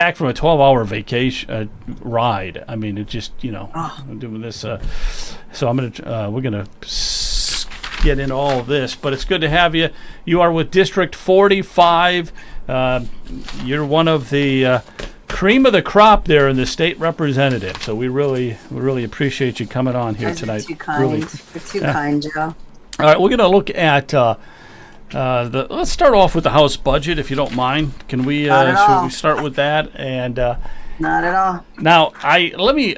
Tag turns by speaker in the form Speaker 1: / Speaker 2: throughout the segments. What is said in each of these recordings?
Speaker 1: back from a 12-hour vacation ride. I mean, it just, doing this. So we're gonna get into all of this, but it's good to have you. You are with District 45. You're one of the cream of the crop there in the state representative. So we really appreciate you coming on here tonight.
Speaker 2: You're too kind. You're too kind, Joe.
Speaker 1: All right, we're going to look at let's start off with the House budget, if you don't mind. Can we? Should we start with that? And
Speaker 2: not at all.
Speaker 1: Now, let me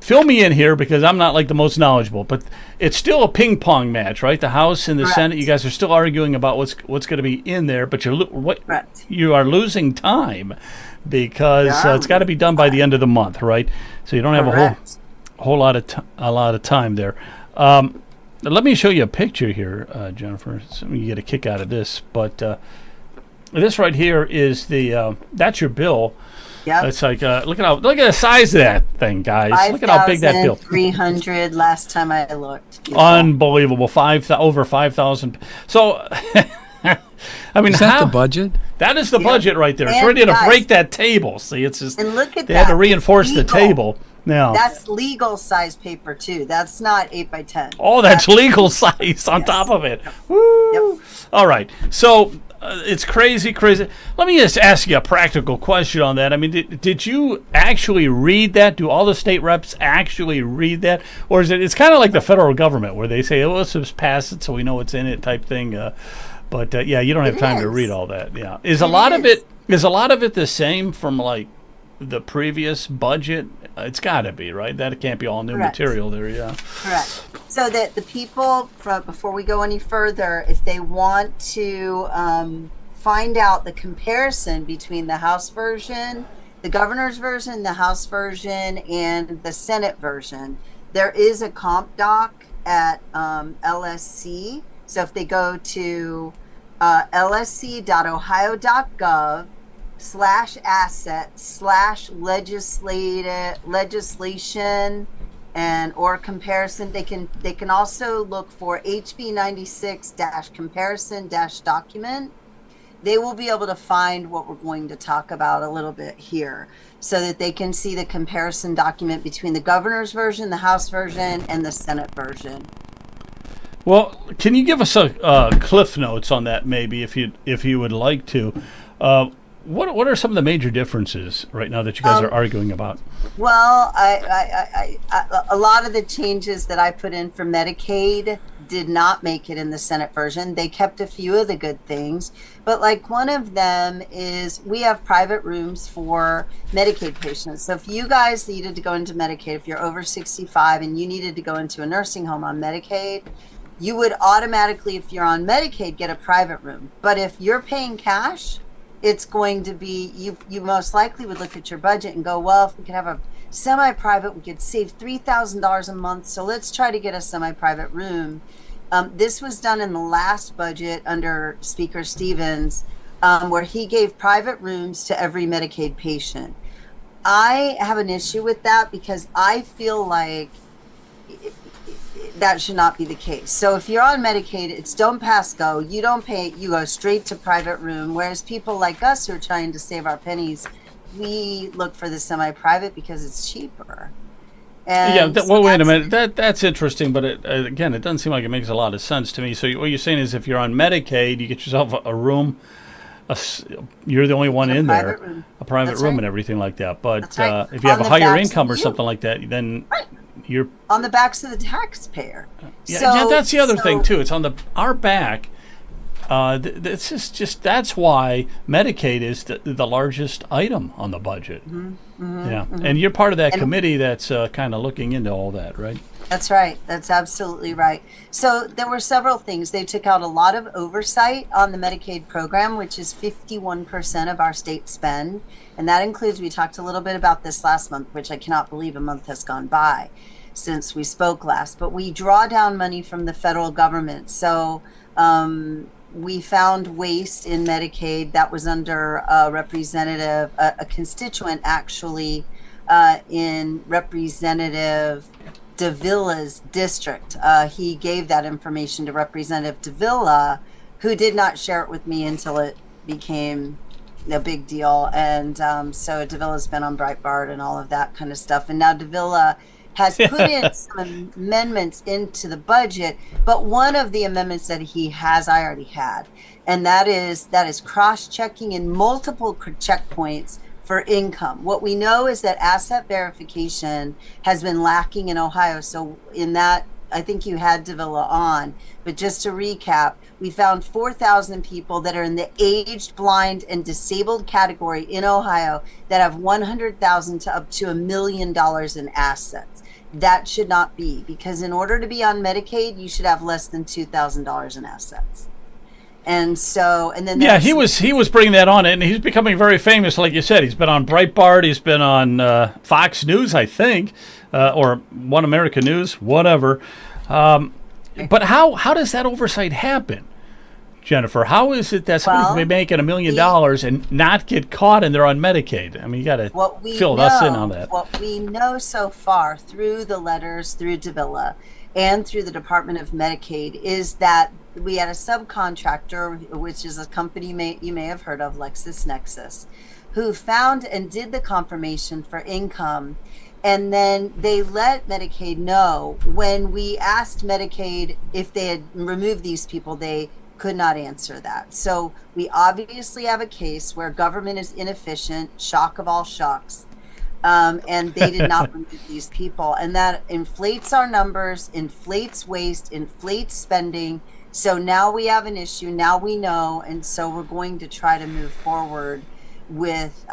Speaker 1: fill me in here because I'm not like the most knowledgeable, but it's still a ping pong match, right? The House and the Senate, you guys are still arguing about what's going to be in there, but you are losing time because it's got to be done by the end of the month, right? So you don't have a whole lot of time there. Let me show you a picture here, Jennifer. So you get a kick out of this, but this right here is that's your bill.
Speaker 2: Yep.
Speaker 1: It's like look at the size of that thing, guys. Look at how big that bill.
Speaker 2: 300 last time I looked.
Speaker 1: Unbelievable. Over 5,000. So I mean,
Speaker 3: is that the budget?
Speaker 1: That is the budget right there. It's ready to break that table. See, it's just
Speaker 2: and look at
Speaker 1: they had to reinforce the table. Now
Speaker 2: that's legal size paper too. That's not 8 by 10.
Speaker 1: Oh, that's legal size on top of it. Woo. Yep. All right. So it's crazy. Let me just ask you a practical question on that. I mean, did you actually read that? Do all the state reps actually read that, or is it's kind of like the federal government where they say, "Oh, let's just pass it so we know what's in it," type thing. But you don't have time to read all that. Yeah, is a lot of it the same from like the previous budget? It's got to be, right? That can't be all new material there. Yeah.
Speaker 2: Correct. So that the people, before we go any further, if they want to find out the comparison between the House version, the governor's version, the House version, and the Senate version, there is a comp doc at LSC. So if they go to lsc.ohio.gov/asset/legislation or comparison. They can also look for HB 96-comparison-document. They will be able to find what we're going to talk about a little bit here so that they can see the comparison document between the governor's version, the House version, and the Senate version.
Speaker 1: Well, can you give us a cliff notes on that, maybe, if you would like to? What are some of the major differences right now that you guys are arguing about?
Speaker 2: Well, I a lot of the changes that I put in for Medicaid did not make it in the Senate version. They kept a few of the good things, but like one of them is we have private rooms for Medicaid patients. So if you guys needed to go into Medicaid, if you're over 65 and you needed to go into a nursing home on Medicaid, you would automatically, if you're on Medicaid, get a private room. But if you're paying cash, it's going to be, you most likely would look at your budget and go, well, if we could have a semi-private, we could save $3,000 a month. So let's try to get a semi-private room. This was done in the last budget under Speaker Stevens, where he gave private rooms to every Medicaid patient. I have an issue with that because I feel like that should not be the case. So if you're on Medicaid, it's don't pass go. You don't pay, you go straight to private room. Whereas people like us who are trying to save our pennies, we look for the semi-private because it's cheaper. And
Speaker 1: wait a minute. That's interesting, but again, it doesn't seem like it makes a lot of sense to me. So what you're saying is if you're on Medicaid, you get yourself a room, you're the only one in there, a private room and everything like that. But if you have a higher income or something like that, then you're
Speaker 2: on the backs of the taxpayer.
Speaker 1: Yeah, that's the other thing too. It's on our back. It's just that's why Medicaid is the largest item on the budget. And you're part of that committee that's kind of looking into all that, right?
Speaker 2: That's right. That's absolutely right. So there were several things. They took out a lot of oversight on the Medicaid program, which is 51% of our state spend. And that includes, we talked a little bit about this last month, which I cannot believe a month has gone by since we spoke last, but we draw down money from the federal government. So we found waste in Medicaid that was under a constituent actually in Representative Dovilla's district. He gave that information to Representative Dovilla, who did not share it with me until it became a big deal. And so Davilla's been on Breitbart and all of that kind of stuff. And now Davilla has put in some amendments into the budget, but one of the amendments that he has, I already had, and that is cross-checking in multiple checkpoints for income. What we know is that asset verification has been lacking in Ohio. So in that, I think you had Dovilla on, but just to recap, we found 4,000 people that are in the aged, blind, and disabled category in Ohio that have $100,000 to up to $1 million in assets. That should not be, because in order to be on Medicaid, you should have less than $2,000 in assets. And so, and then
Speaker 1: he was bringing that on, and he's becoming very famous. Like you said, he's been on Breitbart, he's been on Fox News, I think, or One America News, whatever. But how does that oversight happen, Jennifer? How is it that somebody can be making $1 million and not get caught and they're on Medicaid? I mean, you got to fill us in on that.
Speaker 2: What we know so far through the letters, through Dovilla, and through the Department of Medicaid is that we had a subcontractor, which is a company you may have heard of, LexisNexis, who found and did the confirmation for income. And then they let Medicaid know when we asked Medicaid if they had removed these people, they could not answer that. So we obviously have a case where government is inefficient, shock of all shocks. And they did not remove these people. And that inflates our numbers, inflates waste, inflates spending. So now we have an issue. Now we know. And so we're going to try to move forward with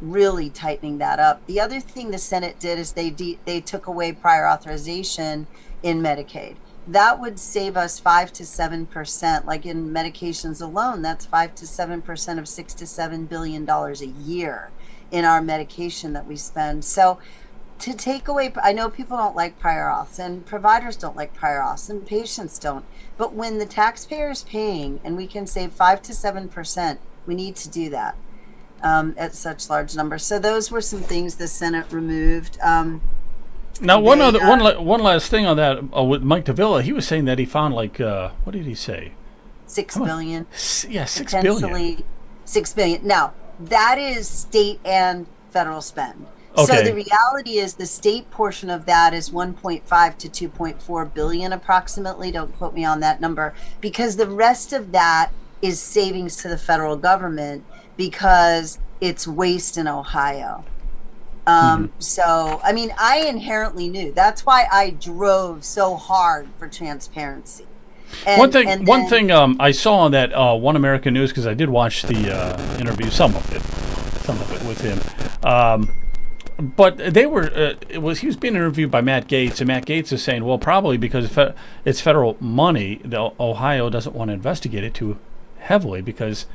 Speaker 2: really tightening that up. The other thing the Senate did is they took away prior authorization in Medicaid. That would save us 5 to 7%. Like in medications alone, that's 5 to 7% of $6 to $7 billion a year in our medication that we spend. So to take away, I know people don't like prior auths, and providers don't like prior auths, and patients don't. But when the taxpayer is paying and we can save 5 to 7%, we need to do that at such large numbers. So those were some things the Senate removed.
Speaker 1: Now, one last thing on that with Mike Dovilla, he was saying that he found what did he say?
Speaker 2: 6 billion.
Speaker 1: Yeah, 6 billion.
Speaker 2: 6 billion. Now, that is state and federal spend.
Speaker 1: Okay.
Speaker 2: So the reality is the state portion of that is 1.5 to 2.4 billion approximately. Don't quote me on that number, because the rest of that is savings to the federal government because it's waste in Ohio. So, I mean, I inherently knew. That's why I drove so hard for transparency. And,
Speaker 1: one thing I saw on that One American News, because I did watch the interview, some of it with him. But they were he was being interviewed by Matt Gaetz, and Matt Gaetz is saying, well, probably because it's federal money, Ohio doesn't want to investigate it too heavily because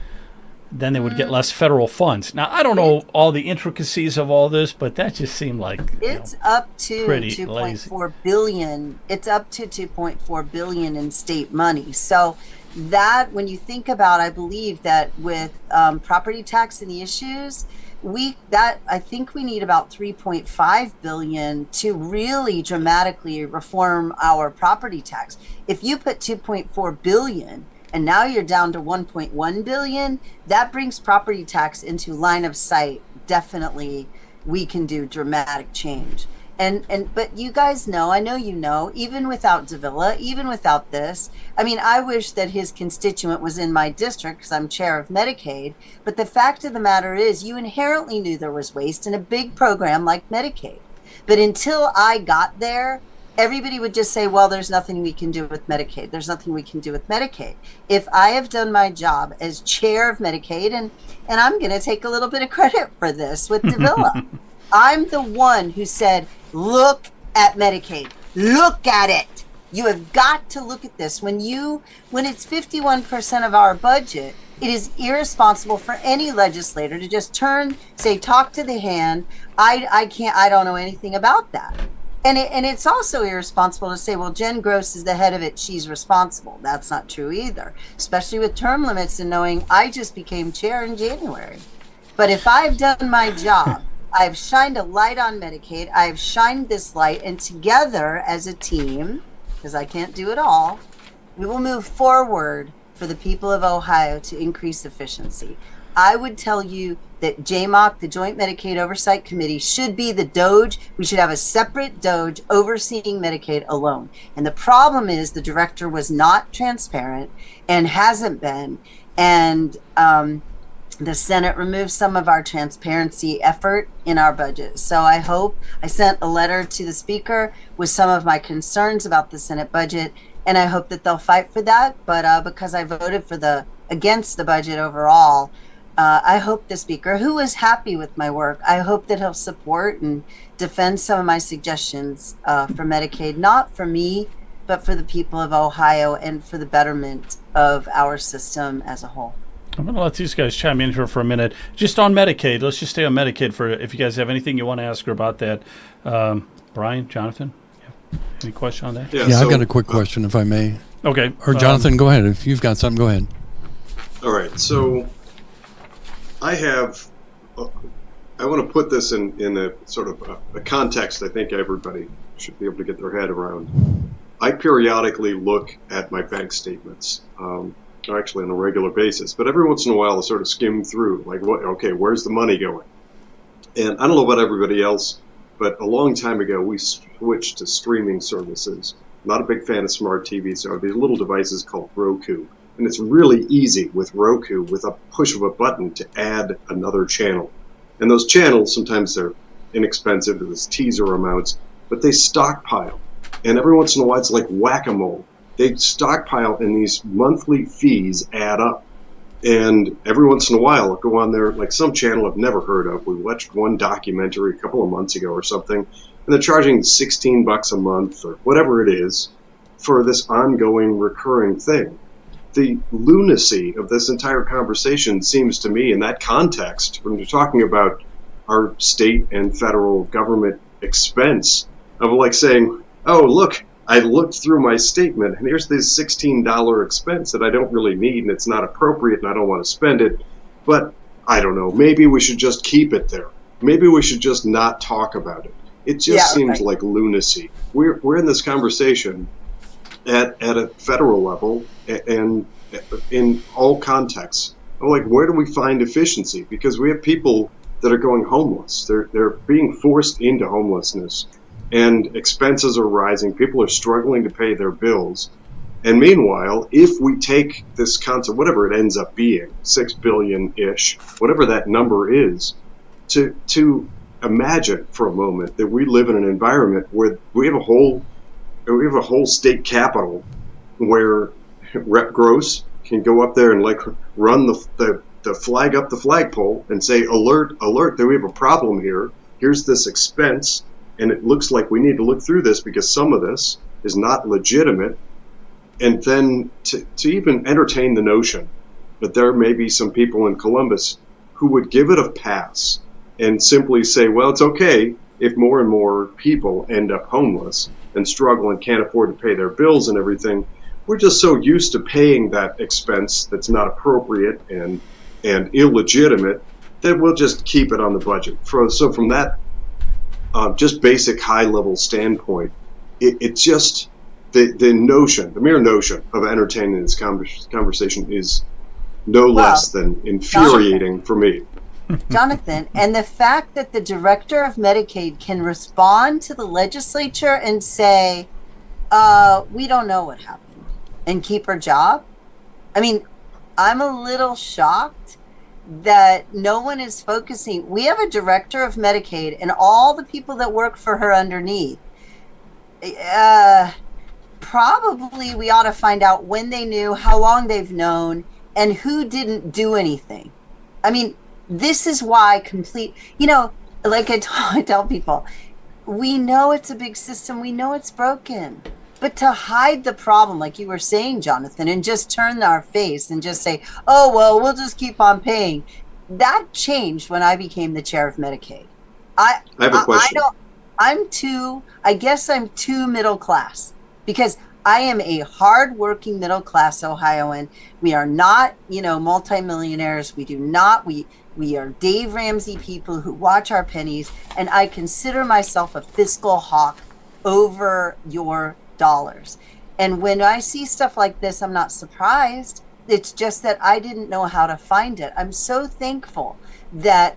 Speaker 1: then they would get less federal funds. Now, I don't know all the intricacies of all this, but that just seemed like
Speaker 2: it's up to 2.4 billion. It's up to 2.4 billion in state money. So that, when you think about, I believe that with property tax and the issues, I think we need about 3.5 billion to really dramatically reform our property tax. If you put 2.4 billion and now you're down to 1.1 billion, that brings property tax into line of sight. Definitely we can do dramatic change. But you guys know, I know you know, even without Dovilla, even without this, I mean, I wish that his constituent was in my district because I'm chair of Medicaid. But the fact of the matter is, you inherently knew there was waste in a big program like Medicaid. But until I got there, everybody would just say, well, there's nothing we can do with Medicaid. There's nothing we can do with Medicaid. If I have done my job as chair of Medicaid, and I'm going to take a little bit of credit for this with Dovilla, I'm the one who said, look at Medicaid. Look at it. You have got to look at this. When it's 51% of our budget, it is irresponsible for any legislator to just say, talk to the hand. I don't know anything about that. And it's also irresponsible to say, well, Jen Gross is the head of it, she's responsible. That's not true either, especially with term limits and knowing I just became chair in January. But if I've done my job, I've shined a light on Medicaid, I've shined this light, and together as a team, because I can't do it all, we will move forward for the people of Ohio to increase efficiency. I would tell you that JMOC, the Joint Medicaid Oversight Committee, should be the DOJ. We should have a separate DOJ overseeing Medicaid alone. And the problem is the director was not transparent and hasn't been. And the Senate removed some of our transparency effort in our budget. So I sent a letter to the Speaker with some of my concerns about the Senate budget, and I hope that they'll fight for that. But because I voted against the budget overall, I hope the Speaker, who is happy with my work, I hope that he'll support and defend some of my suggestions for Medicaid, not for me, but for the people of Ohio and for the betterment of our system as a whole.
Speaker 1: I'm going to let these guys chime in here for a minute. Just on Medicaid, let's just stay on Medicaid for if you guys have anything you want to ask her about that. Brian, Jonathan, any question on that?
Speaker 3: Yeah, I've got a quick question, if I may.
Speaker 1: Okay.
Speaker 3: Or Jonathan, go ahead. If you've got something, go ahead.
Speaker 4: All right. So I want to put this in a sort of a context I think everybody should be able to get their head around. I periodically look at my bank statements, actually on a regular basis, but every once in a while I'll sort of skim through, like, where's the money going? And I don't know about everybody else, but a long time ago we switched to streaming services. Not a big fan of smart TVs, so these little devices called Roku. And it's really easy with Roku, with a push of a button, to add another channel. And those channels, sometimes they're inexpensive, there's teaser amounts, but they stockpile. And every once in a while, it's like whack-a-mole. They stockpile, and these monthly fees add up. And every once in a while, I'll go on there, like some channel I've never heard of. We watched one documentary a couple of months ago or something, and they're charging $16 a month or whatever it is for this ongoing, recurring thing. The lunacy of this entire conversation seems to me, in that context, when you're talking about our state and federal government expense, of like saying, oh, look, I looked through my statement, and here's this $16 expense that I don't really need, and it's not appropriate, and I don't want to spend it. But I don't know, maybe we should just keep it there. Maybe we should just not talk about it. It just seems like lunacy. We're in this conversation at a federal level and in all contexts. I'm like, where do we find efficiency? Because we have people that are going homeless. They're being forced into homelessness. And expenses are rising. People are struggling to pay their bills. And meanwhile, if we take this concept, whatever it ends up being, $6 billion-ish, whatever that number is, to imagine for a moment that we live in an environment where we have a whole state capitol where Rep. Gross can go up there and like run the flag up the flagpole and say, alert, alert, that we have a problem here. Here's this expense. And it looks like we need to look through this because some of this is not legitimate. And then to even entertain the notion that there may be some people in Columbus who would give it a pass and simply say, well, it's okay if more and more people end up homeless and struggle and can't afford to pay their bills and everything. We're just so used to paying that expense that's not appropriate and illegitimate that we'll just keep it on the budget. So from that just basic high-level standpoint, it's just the mere notion of entertaining this conversation is no less than infuriating for me.
Speaker 2: Jonathan, and the fact that the director of Medicaid can respond to the legislature and say, we don't know what happened, and keep her job. I mean, I'm a little shocked that no one is focusing. We have a director of Medicaid and all the people that work for her underneath. Probably we ought to find out when they knew, how long they've known, and who didn't do anything. I mean, this is why like I tell people, we know it's a big system. We know it's broken. But to hide the problem, like you were saying, Jonathan, and just turn our face and just say, oh, well, we'll just keep on paying. That changed when I became the chair of Medicaid.
Speaker 4: I have a question.
Speaker 2: I'm too middle class because I am a hardworking middle class Ohioan. We are not, multimillionaires. We are Dave Ramsey people who watch our pennies. And I consider myself a fiscal hawk over your dollars. And when I see stuff like this, I'm not surprised It's just that I didn't know how to find it. I'm so thankful that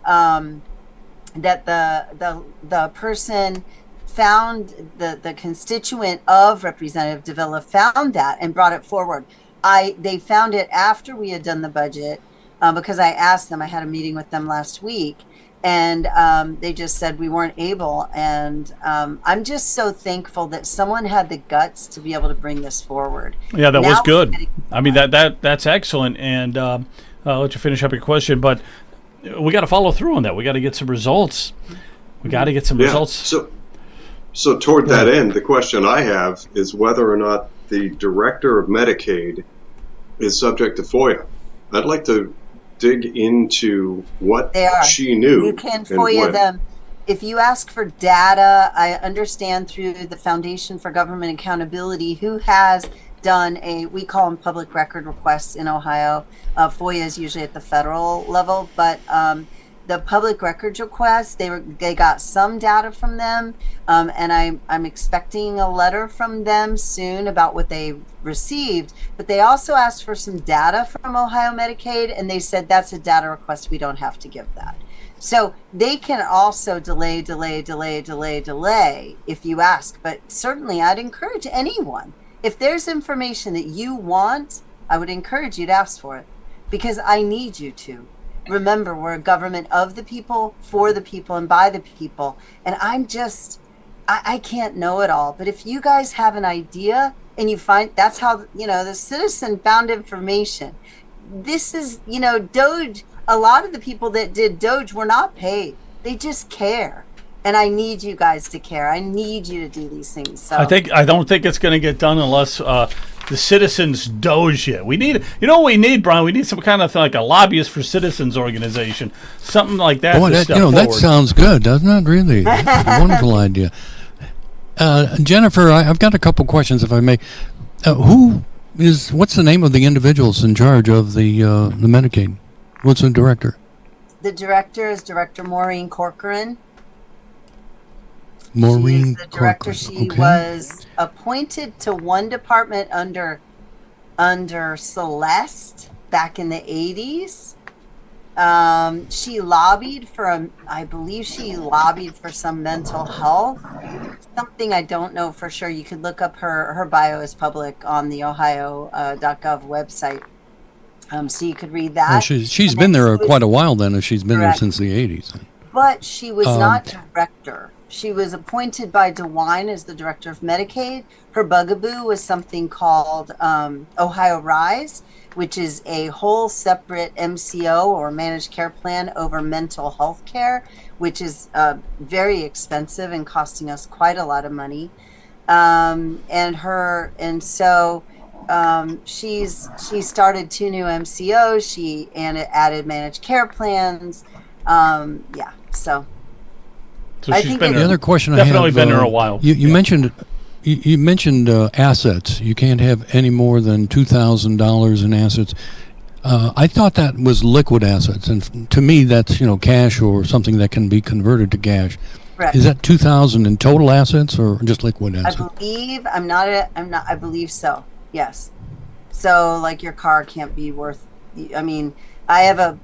Speaker 2: that the person found the constituent of Representative Dovilla found that and brought it forward. They found it after we had done the budget, because I asked them. I had a meeting with them last week, and they just said we weren't able. And I'm just so thankful that someone had the guts to be able to bring this forward.
Speaker 1: Yeah, that
Speaker 2: Now
Speaker 1: was good.
Speaker 2: we're getting-
Speaker 1: I mean, that's excellent. And I'll let you finish up your question, but we got to follow through on that. We got to get some results. We got to get some results.
Speaker 4: So toward that end, the question I have is whether or not the director of Medicaid is subject to FOIA. I'd like to dig into what
Speaker 2: They are.
Speaker 4: she knew.
Speaker 2: You can
Speaker 4: and
Speaker 2: FOIA
Speaker 4: when.
Speaker 2: them. If you ask for data, I understand through the Foundation for Government Accountability, who has done we call them public record requests in Ohio. FOIA is usually at the federal level, but the public records requests, they got some data from them, and I'm expecting a letter from them soon about what they received. But they also asked for some data from Ohio Medicaid, and they said that's a data request. We don't have to give that. So they can also delay if you ask. But certainly I'd encourage anyone, if there's information that you want, I would encourage you to ask for it, because I need you to. Remember, we're a government of the people, for the people, and by the people. And I can't know it all. But if you guys have an idea and you find, that's how, the citizen found information. This is, Doge, a lot of the people that did Doge were not paid. They just care. And I need you guys to care. I need you to do these things. So
Speaker 1: I don't think it's going to get done unless the citizens doge it. We need, what we need, Brian? We need some kind of like a lobbyist for citizens organization, something like that.
Speaker 3: Boy,
Speaker 1: to
Speaker 3: that,
Speaker 1: step
Speaker 3: that
Speaker 1: forward.
Speaker 3: sounds good, doesn't it? Really, that's a wonderful idea. Jennifer, I've got a couple questions, if I may. What's the name of the individuals in charge of the Medicaid? What's the director?
Speaker 2: the director is Director Maureen Corcoran.
Speaker 3: Maureen
Speaker 2: She is the director.
Speaker 3: Corcoran.
Speaker 2: She
Speaker 3: Okay.
Speaker 2: was appointed to one department under Celeste back in the 80s. She lobbied for I believe she lobbied for some mental health, something I don't know for sure. You could look up her bio is public on the Ohio.gov website. So you could read that.
Speaker 3: Oh, she's
Speaker 2: And
Speaker 3: been
Speaker 2: then
Speaker 3: there
Speaker 2: she was-
Speaker 3: quite a while then, if she's been there
Speaker 2: Correct.
Speaker 3: since the 80s.
Speaker 2: But she was not director. She was appointed by DeWine as the director of Medicaid. Her bugaboo was something called Ohio Rise, which is a whole separate MCO or managed care plan over mental health care, which is very expensive and costing us quite a lot of money. She started 2 new MCOs. She added managed care plans. So I
Speaker 1: she's
Speaker 2: think
Speaker 1: been
Speaker 2: it-
Speaker 3: The
Speaker 1: there.
Speaker 3: other question
Speaker 1: Definitely
Speaker 3: I have,
Speaker 1: been there a while.
Speaker 3: You
Speaker 1: Yeah.
Speaker 3: mentioned you mentioned assets. You can't have any more than $2,000 in assets. I thought that was liquid assets, and to me, that's cash or something that can be converted to cash.
Speaker 2: correct.
Speaker 3: Is that 2,000 in total assets or just liquid
Speaker 2: I
Speaker 3: assets?
Speaker 2: believe I believe so. Yes. So like your car can't be worth. I mean, I have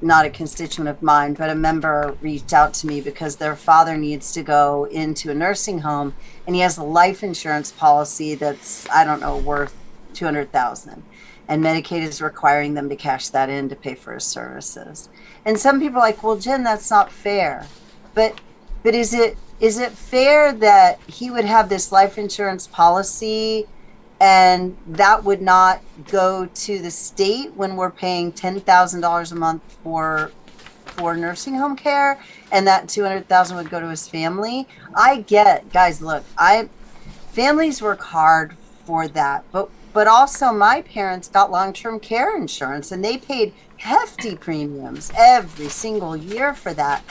Speaker 2: not a constituent of mine, but a member reached out to me because their father needs to go into a nursing home, and he has a life insurance policy that's worth $200,000, and Medicaid is requiring them to cash that in to pay for his services. And some people are like, well, Jen, that's not fair. But is it fair that he would have this life insurance policy and that would not go to the state when we're paying $10,000 a month for nursing home care, and that $200,000 would go to his family? I get, guys, look, families work hard for that, but also my parents got long-term care insurance and they paid hefty premiums every single year for that.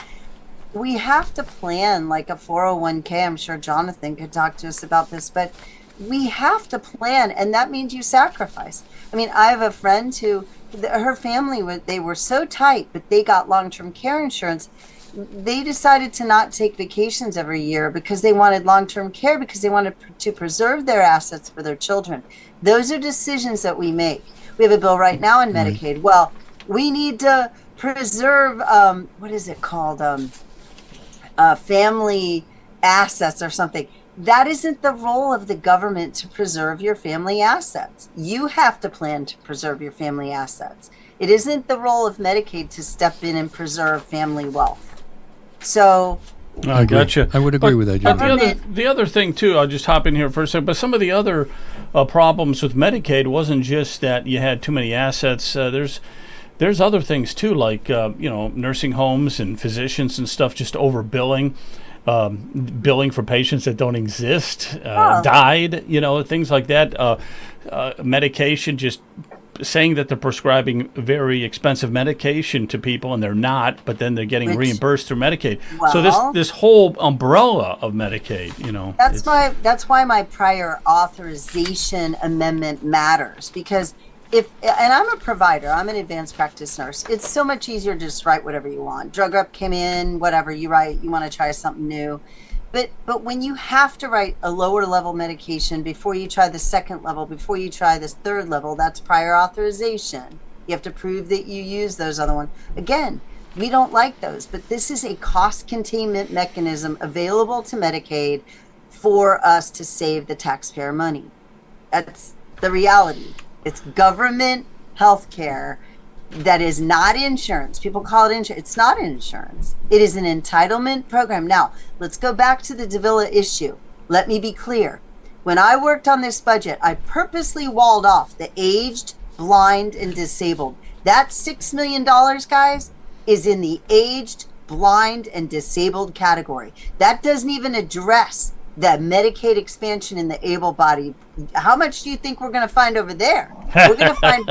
Speaker 2: We have to plan like a 401k. I'm sure Jonathan could talk to us about this, but we have to plan, and that means you sacrifice. I mean, I have a friend who, her family, they were so tight, but they got long-term care insurance, they decided to not take vacations every year because they wanted long-term care, because they wanted to preserve their assets for their children. Those are decisions that we make. We have a bill right now in Medicaid. Well, we need to preserve, what is it called? Family assets or something. That isn't the role of the government to preserve your family assets. You have to plan to preserve your family assets. It isn't the role of Medicaid to step in and preserve family wealth. So
Speaker 1: I gotcha.
Speaker 3: I would agree with that, Jennifer.
Speaker 1: The other thing, too, I'll just hop in here for a second, but some of the other problems with Medicaid wasn't just that you had too many assets. There's other things, too, like, nursing homes and physicians and stuff just overbilling. Billing for patients that don't exist, died, things like that. Medication, just saying that they're prescribing very expensive medication to people and they're not, but then they're getting reimbursed through Medicaid.
Speaker 2: Well,
Speaker 1: so this whole umbrella of Medicaid,
Speaker 2: that's why my prior authorization amendment matters, because and I'm a provider, I'm an advanced practice nurse. It's so much easier to just write whatever you want. Drug rep came in, whatever you write, you want to try something new. But when you have to write a lower level medication before you try the second level, before you try this third level, that's prior authorization. You have to prove that you use those other ones. Again, we don't like those, but this is a cost containment mechanism available to Medicaid for us to save the taxpayer money. That's the reality. It's government health care that is not insurance. People call it insurance. It's not insurance. It is an entitlement program. Now, let's go back to the Dovilla issue. Let me be clear. When I worked on this budget, I purposely walled off the aged, blind, and disabled. That $6 million, guys, is in the aged, blind, and disabled category. That doesn't even address the Medicaid expansion in the able-bodied. How much do you think we're going to find over there? We're going to find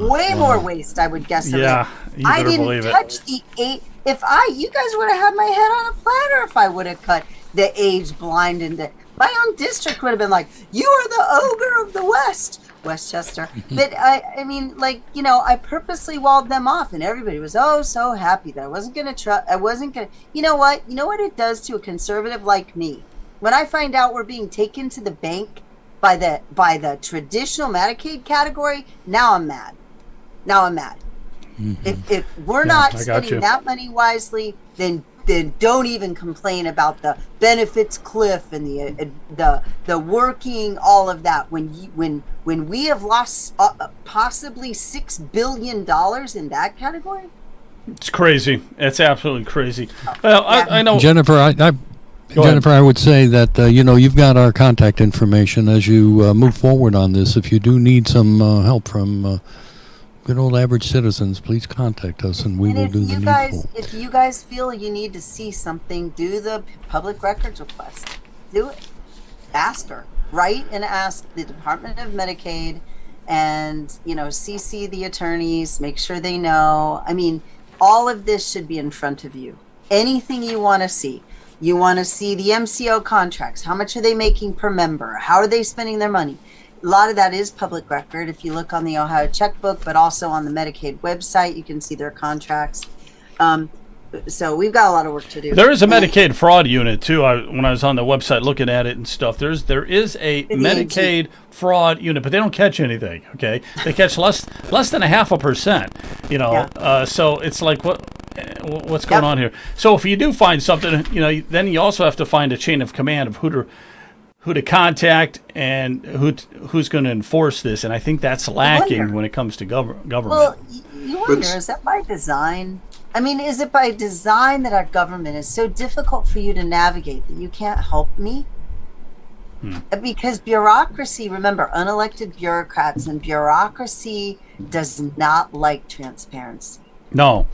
Speaker 2: way more waste, I would guess.
Speaker 1: Yeah, you better
Speaker 2: I didn't
Speaker 1: believe
Speaker 2: touch the eight. You guys would have had my head on a platter if I would have cut the aged, blind, and my own district would have been like, "You are the ogre of the West, Westchester." But I mean, I purposely walled them off, and everybody was so happy that I wasn't going to try. I wasn't going to. You know what? You know what it does to a conservative like me? When I find out we're being taken to the bank by the traditional Medicaid category, now I'm mad. Mm-hmm. If we're not spending that money wisely, then don't even complain about the benefits cliff and the working, all of that. When we have lost possibly $6 billion in that category,
Speaker 1: it's crazy. It's absolutely crazy. Well, I know,
Speaker 3: Jennifer. Jennifer, I would say that, you've got our contact information as you move forward on this. If you do need some help from good old average citizens, please contact us and we will do the needful.
Speaker 2: If you guys feel you need to see something, do the public records request. Do it. Ask her. Write and ask the Department of Medicaid and, CC the attorneys, make sure they know. I mean, all of this should be in front of you. Anything you want to see. You want to see the MCO contracts. How much are they making per member? How are they spending their money? A lot of that is public record. If you look on the Ohio checkbook, but also on the Medicaid website, you can see their contracts. So we've got a lot of work to do.
Speaker 1: There is a Medicaid fraud unit too. When I was on the website looking at it and stuff, there is a Medicaid fraud unit, but they don't catch anything. Okay, they catch less than 0.5%. Yeah. So it's like what's going on here? So if you do find something, then you also have to find a chain of command of who to contact and who's going to enforce this. And I think that's lacking when it comes to government.
Speaker 2: Well, you wonder, is that by design? I mean, is it by design that our government is so difficult for you to navigate that you can't help me? Because bureaucracy, remember, unelected bureaucrats and bureaucracy does not like transparency.
Speaker 1: No.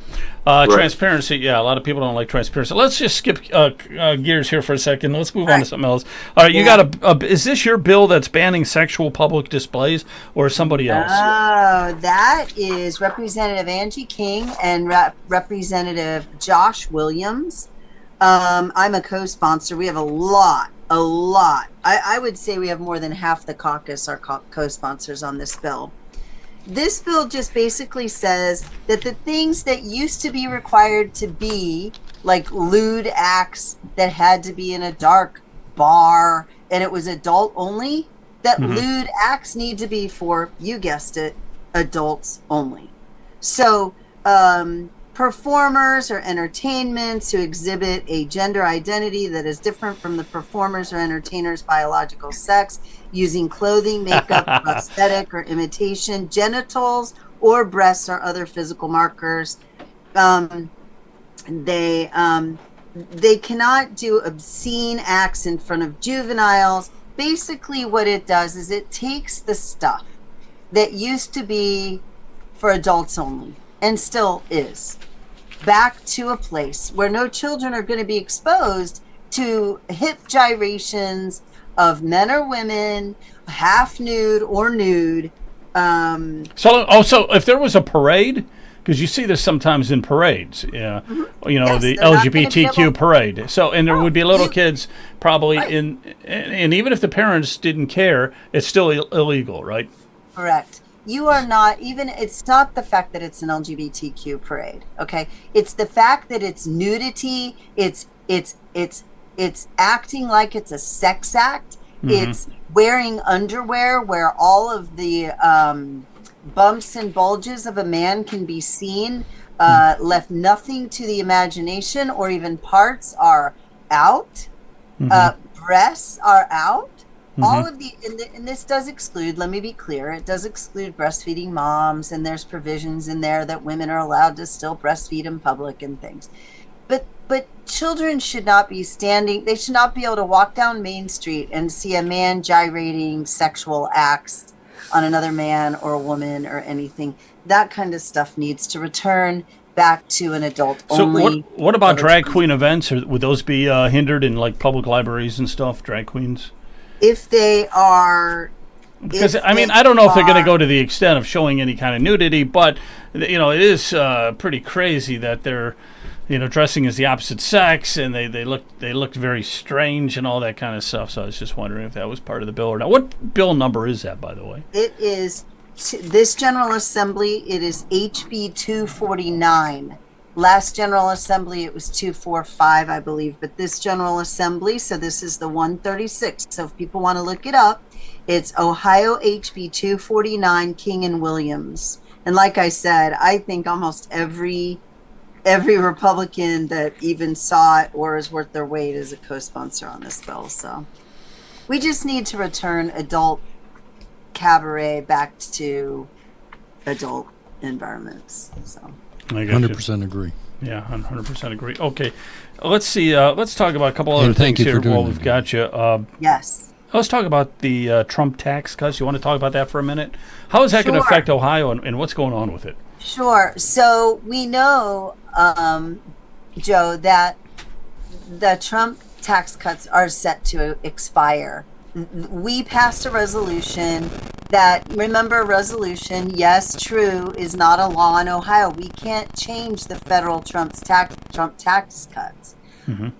Speaker 1: Transparency, yeah, a lot of people don't like transparency. Let's just skip gears here for a second. Let's move on to something else. All right, you got is this your bill that's banning sexual public displays or somebody else?
Speaker 2: Oh, that is Representative Angie King and Representative Josh Williams. I'm a co-sponsor. We have a lot. I would say we have more than half the caucus are co-sponsors on this bill. This bill just basically says that the things that used to be required to be like lewd acts that had to be in a dark bar and it was adult only, that lewd acts need to be for, you guessed it, adults only. So performers or entertainments who exhibit a gender identity that is different from the performers or entertainers' biological sex, using clothing, makeup, prosthetic, or imitation, genitals, or breasts or other physical markers. They cannot do obscene acts in front of juveniles. Basically, what it does is it takes the stuff that used to be for adults only, and still is, back to a place where no children are going to be exposed to hip gyrations of men or women, half nude or nude.
Speaker 1: So if there was a parade, because you see this sometimes in parades, yeah,
Speaker 2: Yes,
Speaker 1: the
Speaker 2: they're not gonna be
Speaker 1: LGBTQ
Speaker 2: able-
Speaker 1: parade. So, and there would be little kids probably and even if the parents didn't care, it's still illegal, right?
Speaker 2: Correct. You are not even, it's not the fact that it's an LGBTQ parade, okay? It's the fact that it's nudity, it's acting like it's a sex act, it's wearing underwear where all of the bumps and bulges of a man can be seen, left nothing to the imagination, or even parts are out, breasts are out. All of and this does exclude, let me be clear, it does exclude breastfeeding moms, and there's provisions in there that women are allowed to still breastfeed in public and things. But children should not be they should not be able to walk down Main Street and see a man gyrating sexual acts on another man or a woman or anything. That kind of stuff needs to return back to an adult only.
Speaker 1: So what about drag queen events? Or would those be hindered in like public libraries and stuff, drag queens?
Speaker 2: If they are,
Speaker 1: because I mean, I don't know if they're going to go to the extent of showing any kind of nudity, but it is pretty crazy that they're dressing as the opposite sex, and they looked very strange and all that kind of stuff. So I was just wondering if that was part of the bill or not. What bill number is that, by the way?
Speaker 2: It is this General Assembly. It is HB 249. Last General Assembly, it was 245, I believe, but this General Assembly, so this is the 136. So if people want to look it up, it's Ohio HB 249, King and Williams. And like I said, I think almost every Republican that even saw it or is worth their weight is a co-sponsor on this bill. So we just need to return adult cabaret back to adult environments. So.
Speaker 3: 100% agree.
Speaker 1: Yeah, 100% agree. Okay, let's see. Let's talk about a couple other things here while we've got you.
Speaker 2: Yes.
Speaker 1: Let's talk about the Trump tax cuts. You want to talk about that for a minute? How is that going to affect Ohio, and what's going on with it?
Speaker 2: Sure. So we know, Joe, that the Trump tax cuts are set to expire. We passed a resolution that, remember, resolution, yes, true, is not a law in Ohio. We can't change the federal Trump tax cuts.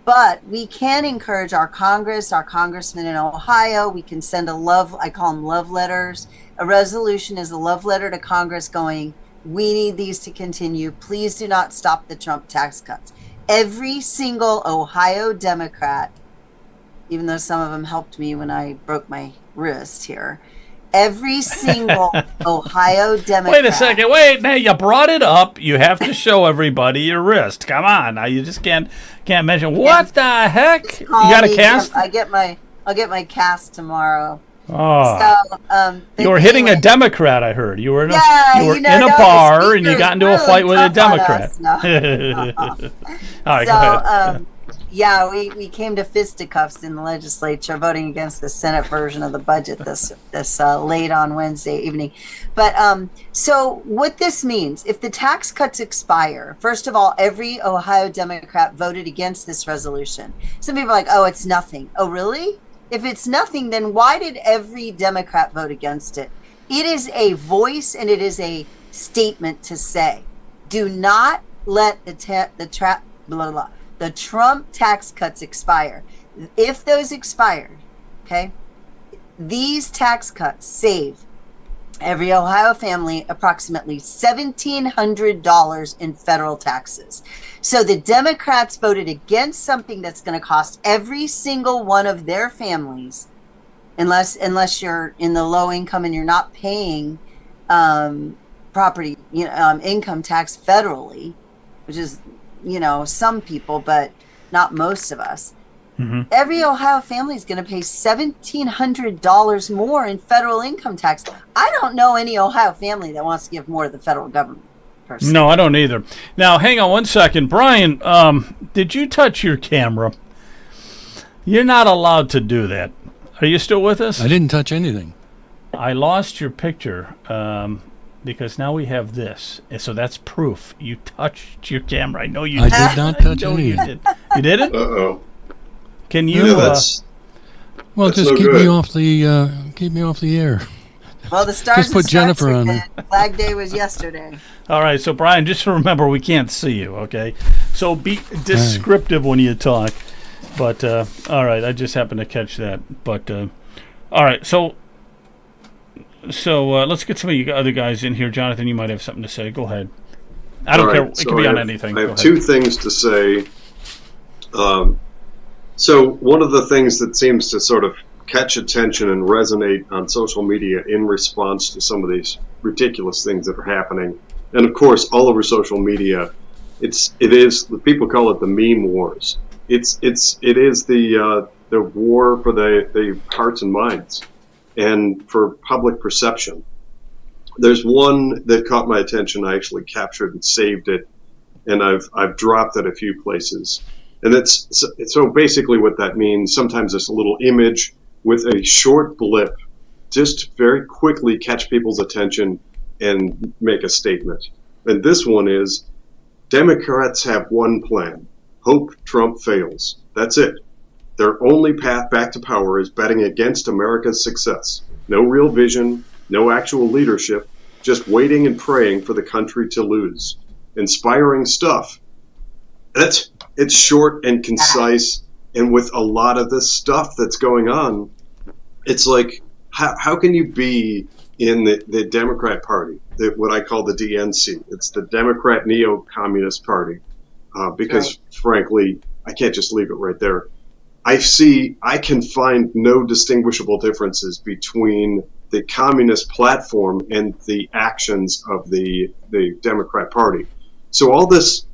Speaker 2: But we can encourage our Congress, our congressmen in Ohio. We can send I call them love letters. A resolution is a love letter to Congress going, we need these to continue. Please do not stop the Trump tax cuts. Every single Ohio Democrat, even though some of them helped me when I broke my wrist here, every single Ohio Democrat.
Speaker 1: Wait a second. Wait, now you brought it up. You have to show everybody your wrist. Come on, now you just can't mention. What the heck? You got a cast?
Speaker 2: I'll get my cast tomorrow.
Speaker 1: Oh,
Speaker 2: so,
Speaker 1: you were hitting a Democrat. I heard you were in a
Speaker 2: no,
Speaker 1: bar and you got into a
Speaker 2: really
Speaker 1: fight with a
Speaker 2: tough on
Speaker 1: Democrat.
Speaker 2: us. No.
Speaker 1: All right, go ahead.
Speaker 2: Yeah, we came to fisticuffs in the legislature voting against the Senate version of the budget this late on Wednesday evening. But so what this means, if the tax cuts expire, first of all, every Ohio Democrat voted against this resolution. Some people are like, oh, it's nothing. Oh, really? If it's nothing, then why did every Democrat vote against it? It is a voice and it is a statement to say, do not let the Trump tax cuts expire. If those expired, okay, these tax cuts save Every Ohio family, approximately $1,700 in federal taxes. So the Democrats voted against something that's going to cost every single one of their families, unless you're in the low income and you're not paying property, income tax federally, which is, some people, but not most of us. Mm-hmm. Every Ohio family is going to pay $1,700 more in federal income tax. I don't know any Ohio family that wants to give more to the federal government. Personally.
Speaker 1: No, I don't either. Now, hang on one second. Brian, did you touch your camera? You're not allowed to do that. Are you still with us?
Speaker 3: I didn't touch anything.
Speaker 1: I lost your picture because now we have this. And so that's proof. You touched your camera. I know you did.
Speaker 3: I did not touch anything.
Speaker 1: You did it?
Speaker 4: Uh-oh.
Speaker 1: Can you?
Speaker 4: That's
Speaker 3: just
Speaker 4: no
Speaker 3: keep
Speaker 4: good.
Speaker 3: me off the air.
Speaker 2: Well, the stars
Speaker 3: just put Jennifer on there.
Speaker 2: Flag Day was yesterday.
Speaker 1: All right, so Brian, just remember we can't see you, okay? So be descriptive when you talk. But all right, I just happened to catch that. But all right, so let's get some of you other guys in here. Jonathan, you might have something to say. Go ahead. I don't care. It can be on anything.
Speaker 4: I have two things to say. So one of the things that seems to sort of catch attention and resonate on social media in response to some of these ridiculous things that are happening, and of course all over social media, it is people call it the meme wars. It is the war for the hearts and minds and for public perception. There's one that caught my attention. I actually captured and saved it, and I've dropped it a few places. And so basically what that means, sometimes it's a little image with a short blip, just very quickly catch people's attention and make a statement. And this one is, Democrats have one plan. Hope Trump fails. That's it. Their only path back to power is betting against America's success. No real vision, no actual leadership, just waiting and praying for the country to lose. Inspiring stuff. It's short and concise, and with a lot of this stuff that's going on, it's like, how can you be in the Democrat Party, what I call the DNC? It's the Democrat Neo-Communist Party, because frankly, I can't just leave it right there. I can find no distinguishable differences between the communist platform and the actions of the Democrat Party. So all this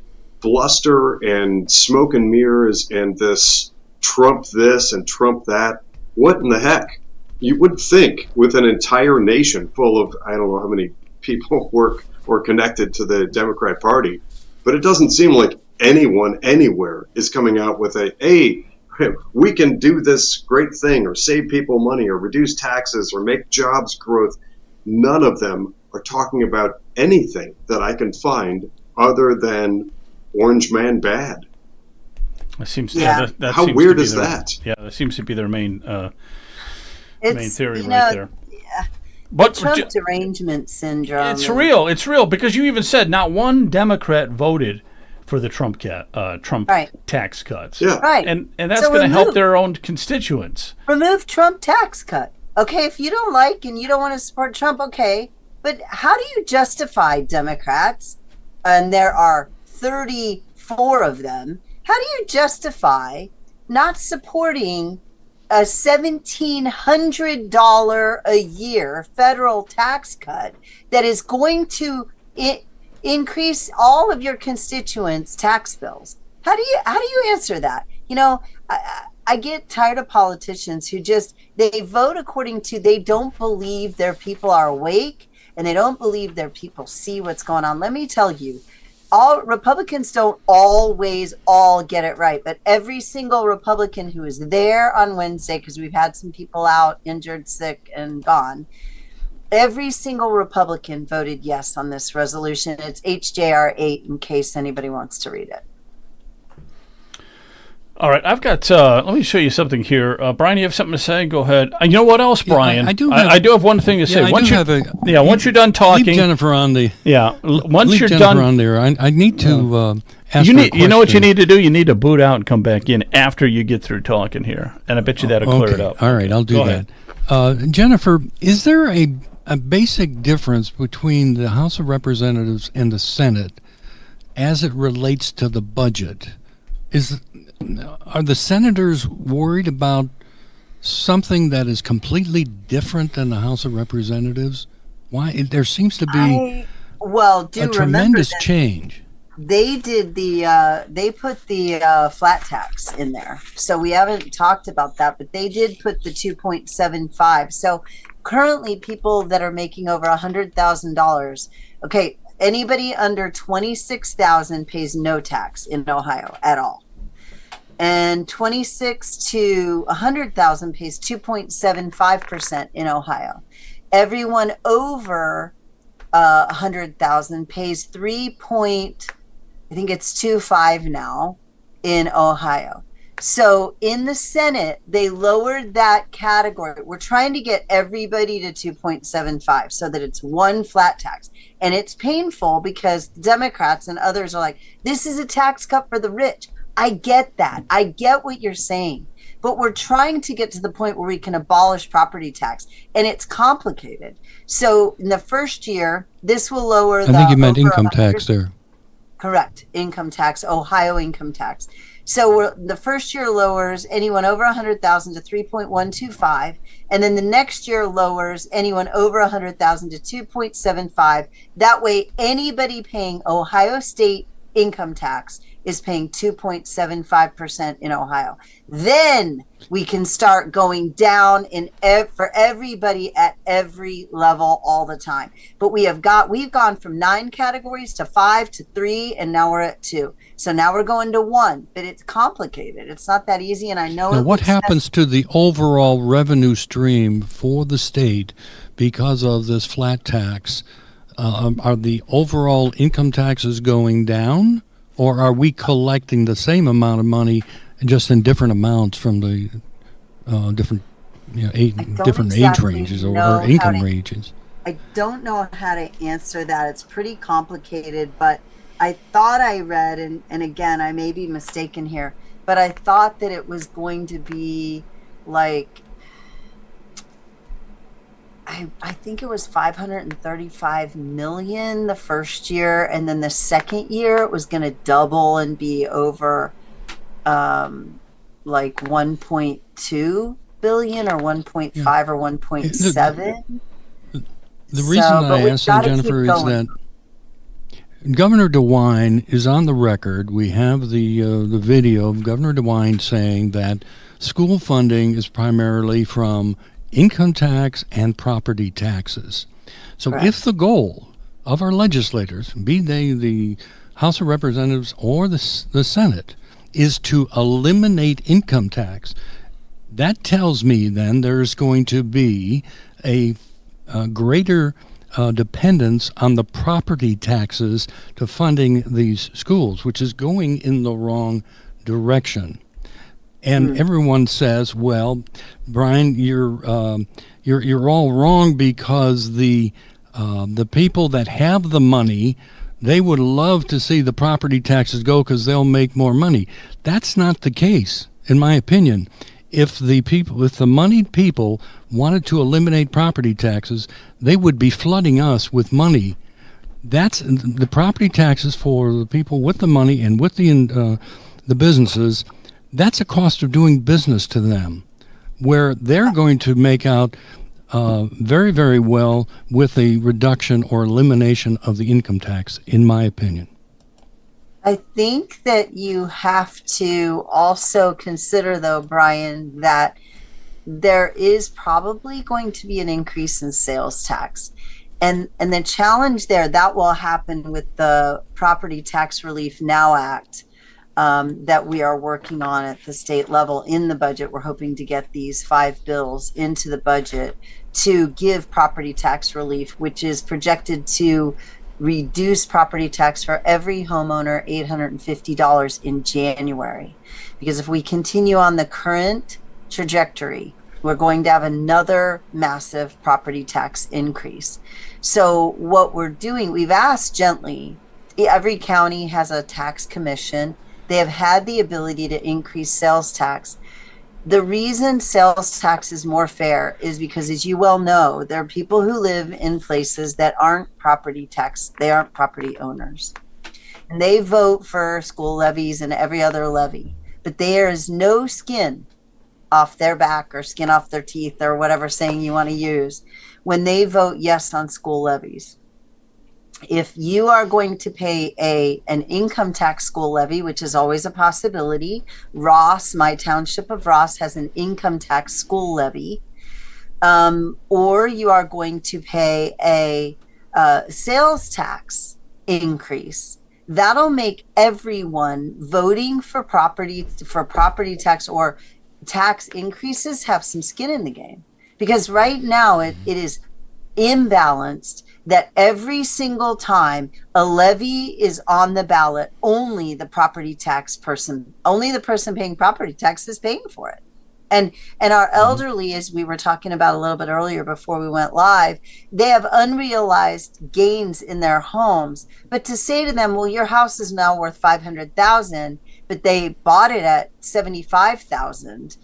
Speaker 4: bluster and smoke and mirrors and this Trump this and Trump that, what in the heck? You would think with an entire nation full of, I don't know how many people work or connected to the Democrat Party, but it doesn't seem like anyone anywhere is coming out with hey, we can do this great thing or save people money or reduce taxes or make jobs growth. None of them are talking about anything that I can find other than Orange Man bad.
Speaker 1: It seems.
Speaker 2: Yeah.
Speaker 1: That
Speaker 4: how
Speaker 1: seems
Speaker 4: weird
Speaker 1: to be
Speaker 4: is
Speaker 1: their,
Speaker 4: that?
Speaker 1: Yeah, that seems to be their main theory right there.
Speaker 2: Yeah.
Speaker 1: But
Speaker 2: Trump derangement syndrome.
Speaker 1: It's real. It's real because you even said not one Democrat voted for the Trump tax cuts.
Speaker 4: Yeah.
Speaker 2: Right.
Speaker 1: And that's going to help their own constituents.
Speaker 2: Remove Trump tax cut. Okay, if you don't like and you don't want to support Trump, okay. But how do you justify Democrats, and there are 34 of them, how do you justify not supporting a $1,700 a year federal tax cut that is going to increase all of your constituents' tax bills? How do you answer that? I get tired of politicians who they vote according to, they don't believe their people are awake and they don't believe their people see what's going on. Let me tell you, all Republicans don't always all get it right, but every single Republican who is there on Wednesday, because we've had some people out, injured, sick, and gone, every single Republican voted yes on this resolution. It's HJR 8 in case anybody wants to read it.
Speaker 1: All right, I've got. Let me show you something here, Brian. You have something to say? Go ahead. You know what else, Brian?
Speaker 3: I do
Speaker 1: have one thing to say. Once you're done talking,
Speaker 3: leave Jennifer on the.
Speaker 1: Yeah, once
Speaker 3: leave
Speaker 1: you're
Speaker 3: Jennifer
Speaker 1: done
Speaker 3: on there. I need to ask.
Speaker 1: You know what you need to do? You need to boot out and come back in after you get through talking here, and I bet you that'll clear it up.
Speaker 3: All right, I'll do that. Jennifer, is there a a basic difference between the House of Representatives and the Senate as it relates to the budget? Are the senators worried about something that is completely different than the House of Representatives? Why? There seems to be a tremendous change.
Speaker 2: They did they put the flat tax in there. So we haven't talked about that, but they did put the 2.75. So currently people that are making over $100,000, okay, anybody under 26,000 pays no tax in Ohio at all. And 26 to 100,000 pays 2.75% in Ohio. Everyone over 100,000 pays 3.25 now in Ohio. So in the Senate, they lowered that category. We're trying to get everybody to 2.75 so that it's one flat tax. And it's painful because Democrats and others are like, this is a tax cut for the rich. I get that. I get what you're saying. But we're trying to get to the point where we can abolish property tax. And it's complicated. So in the first year, this will lower
Speaker 3: I think you meant income tax there.
Speaker 2: Correct. Income tax, Ohio income tax. So the first year lowers anyone over 100,000 to 3.125, and then the next year lowers anyone over 100,000 to 2.75. That way, anybody paying Ohio state income tax is paying 2.75% in Ohio. Then we can start going down for everybody at every level all the time. But we've gone from 9 categories to 5 to 3, and now we're at 2. So now we're going to 1, but it's complicated. It's not that easy, and I know.
Speaker 3: Now, what happens to the overall revenue stream for the state because of this flat tax? Are the overall income taxes going down? Or are we collecting the same amount of money just in different amounts from the different age ranges or income ranges?
Speaker 2: I don't know how to answer that. It's pretty complicated, but I thought I read, and again, I may be mistaken here, but I thought that it was going to be like, I think it was 535 million the first year, and then the second year it was going to double and be over like 1.2 billion or 1.5 or 1.7.
Speaker 3: The reason I asked that, Jennifer, is that Governor DeWine is on the record. We have the video of Governor DeWine saying that school funding is primarily from income tax and property taxes. So correct. If the goal of our legislators, be they the House of Representatives or the Senate, is to eliminate income tax, that tells me then there's going to be a greater dependence on the property taxes to funding these schools, which is going in the wrong direction. And everyone says, "Well, Brian, you're all wrong because the people that have the money, they would love to see the property taxes go because they'll make more money." That's not the case, in my opinion. If the moneyed people wanted to eliminate property taxes, they would be flooding us with money. That's the property taxes for the people with the money and with the businesses. That's a cost of doing business to them, where they're going to make out very, very well with a reduction or elimination of the income tax, in my opinion.
Speaker 2: I think that you have to also consider, though, Brian, that there is probably going to be an increase in sales tax. And the challenge there, that will happen with the Property Tax Relief Now Act. That we are working on at the state level in the budget. We're hoping to get these 5 bills into the budget to give property tax relief, which is projected to reduce property tax for every homeowner $850 in January. Because if we continue on the current trajectory, we're going to have another massive property tax increase. So what we're doing, we've asked gently, every county has a tax commission. They have had the ability to increase sales tax. The reason sales tax is more fair is because, as you well know, there are people who live in places that aren't property tax, they aren't property owners. And they vote for school levies and every other levy, but there is no skin off their back or skin off their teeth or whatever saying you want to use when they vote yes on school levies. If you are going to pay an income tax school levy, which is always a possibility, Ross, my township of Ross, has an income tax school levy, or you are going to pay a sales tax increase, that'll make everyone voting for property tax or tax increases have some skin in the game. Because right now it is imbalanced that every single time a levy is on the ballot, only the person paying property tax is paying for it. And our elderly, as we were talking about a little bit earlier before we went live, they have unrealized gains in their homes. But to say to them, well, your house is now worth $500,000, but they bought it at $75,000,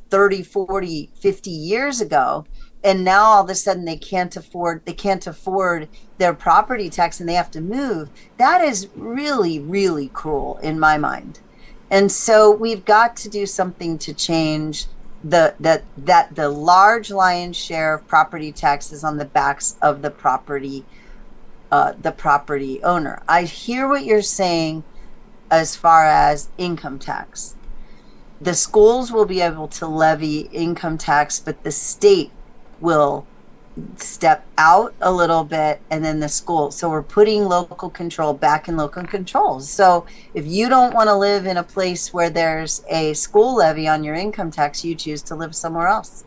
Speaker 2: 30, 40, 50 years ago. And now all of a sudden they can't afford their property tax and they have to move. That is really, really cruel in my mind. And so we've got to do something to change that the large lion's share of property taxes on the backs of the property owner. I hear what you're saying as far as income tax. The schools will be able to levy income tax, but the state will step out a little bit, and then the school. So we're putting local control back in local controls. So if you don't want to live in a place where there's a school levy on your income tax, you choose to live somewhere else.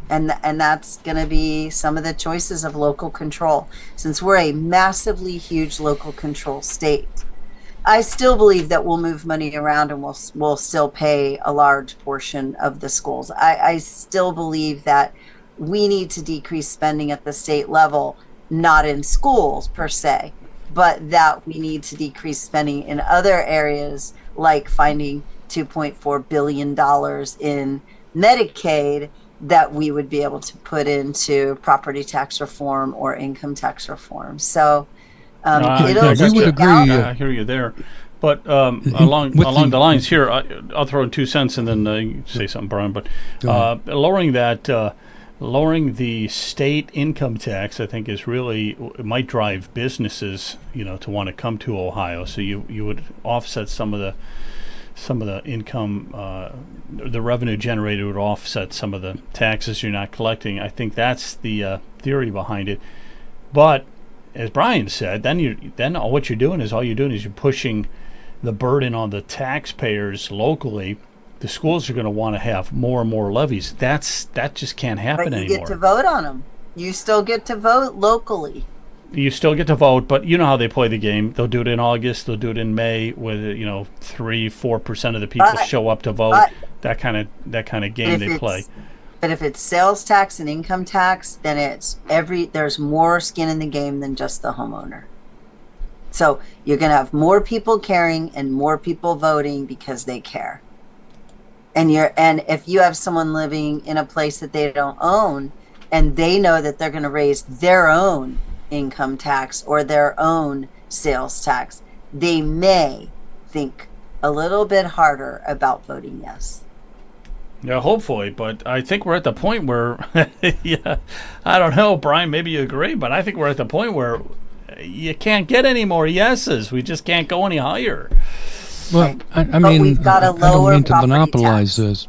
Speaker 2: And that's going to be some of the choices of local control. Since we're a massively huge local control state, I still believe that we'll move money around and we'll still pay a large portion of the schools. I still believe that we need to decrease spending at the state level, not in schools per se, but that we need to decrease spending in other areas, like finding $2.4 billion in Medicaid that we would be able to put into property tax reform or income tax reform. So
Speaker 3: we would agree.
Speaker 1: I hear you there. But along the lines here, I'll throw in 2 cents and then you say something, Brian. But lowering the state income tax, I think, is really, it might drive businesses, to want to come to Ohio. So you would offset some of the income, the revenue generated would offset some of the taxes you're not collecting. I think that's the theory behind it. But as Brian said, then what you're doing is you're pushing the burden on the taxpayers locally. The schools are going to want to have more and more levies. That just can't happen anymore. But you
Speaker 2: get to vote on them. You still get to vote locally.
Speaker 1: You still get to vote, but you know how they play the game. They'll do it in August. They'll do it in May, with 3-4% of the people show up to vote. That kind of game they play.
Speaker 2: But if it's sales tax and income tax, then there's more skin in the game than just the homeowner. So you're going to have more people caring and more people voting because they care. And if you have someone living in a place that they don't own, and they know that they're going to raise their own income tax or their own sales tax, they may think a little bit harder about voting yes.
Speaker 1: Yeah, hopefully, but I think we're at the point where, I don't know, Brian, maybe you agree, but I think we're at the point where you can't get any more yeses. We just can't go any higher.
Speaker 3: Well, I mean,
Speaker 2: we've got a lower
Speaker 3: I don't mean to
Speaker 2: property
Speaker 3: monopolize
Speaker 2: tax.
Speaker 3: this,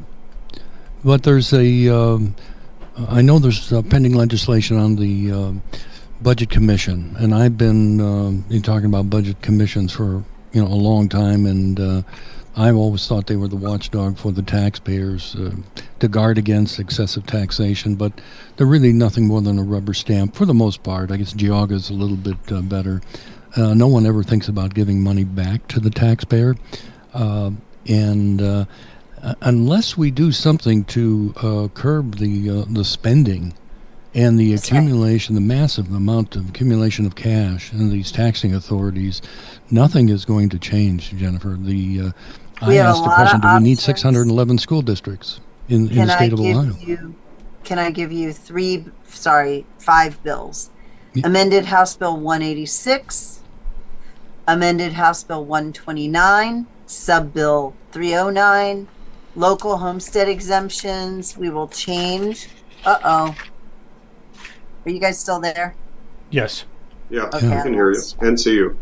Speaker 3: but there's I know there's pending legislation on the Budget Commission, and I've been talking about budget commissions for a long time, and I've always thought they were the watchdog for the taxpayers to guard against excessive taxation, but they're really nothing more than a rubber stamp for the most part. I guess Geauga's a little bit better. No one ever thinks about giving money back to the taxpayer, and unless we do something to curb the spending and the accumulation, the massive amount of accumulation of cash in these taxing authorities, nothing is going to change, Jennifer. I asked the question, do we need
Speaker 2: options.
Speaker 3: 611 school districts in the state of Ohio?
Speaker 2: Can I give you five bills?
Speaker 3: Yeah.
Speaker 2: Amended House Bill 186, amended House Bill 129, Sub Bill 309, local homestead exemptions. We will change. Are you guys still there?
Speaker 1: Yes.
Speaker 4: Yeah,
Speaker 2: Okay,
Speaker 4: I can hear you and see you.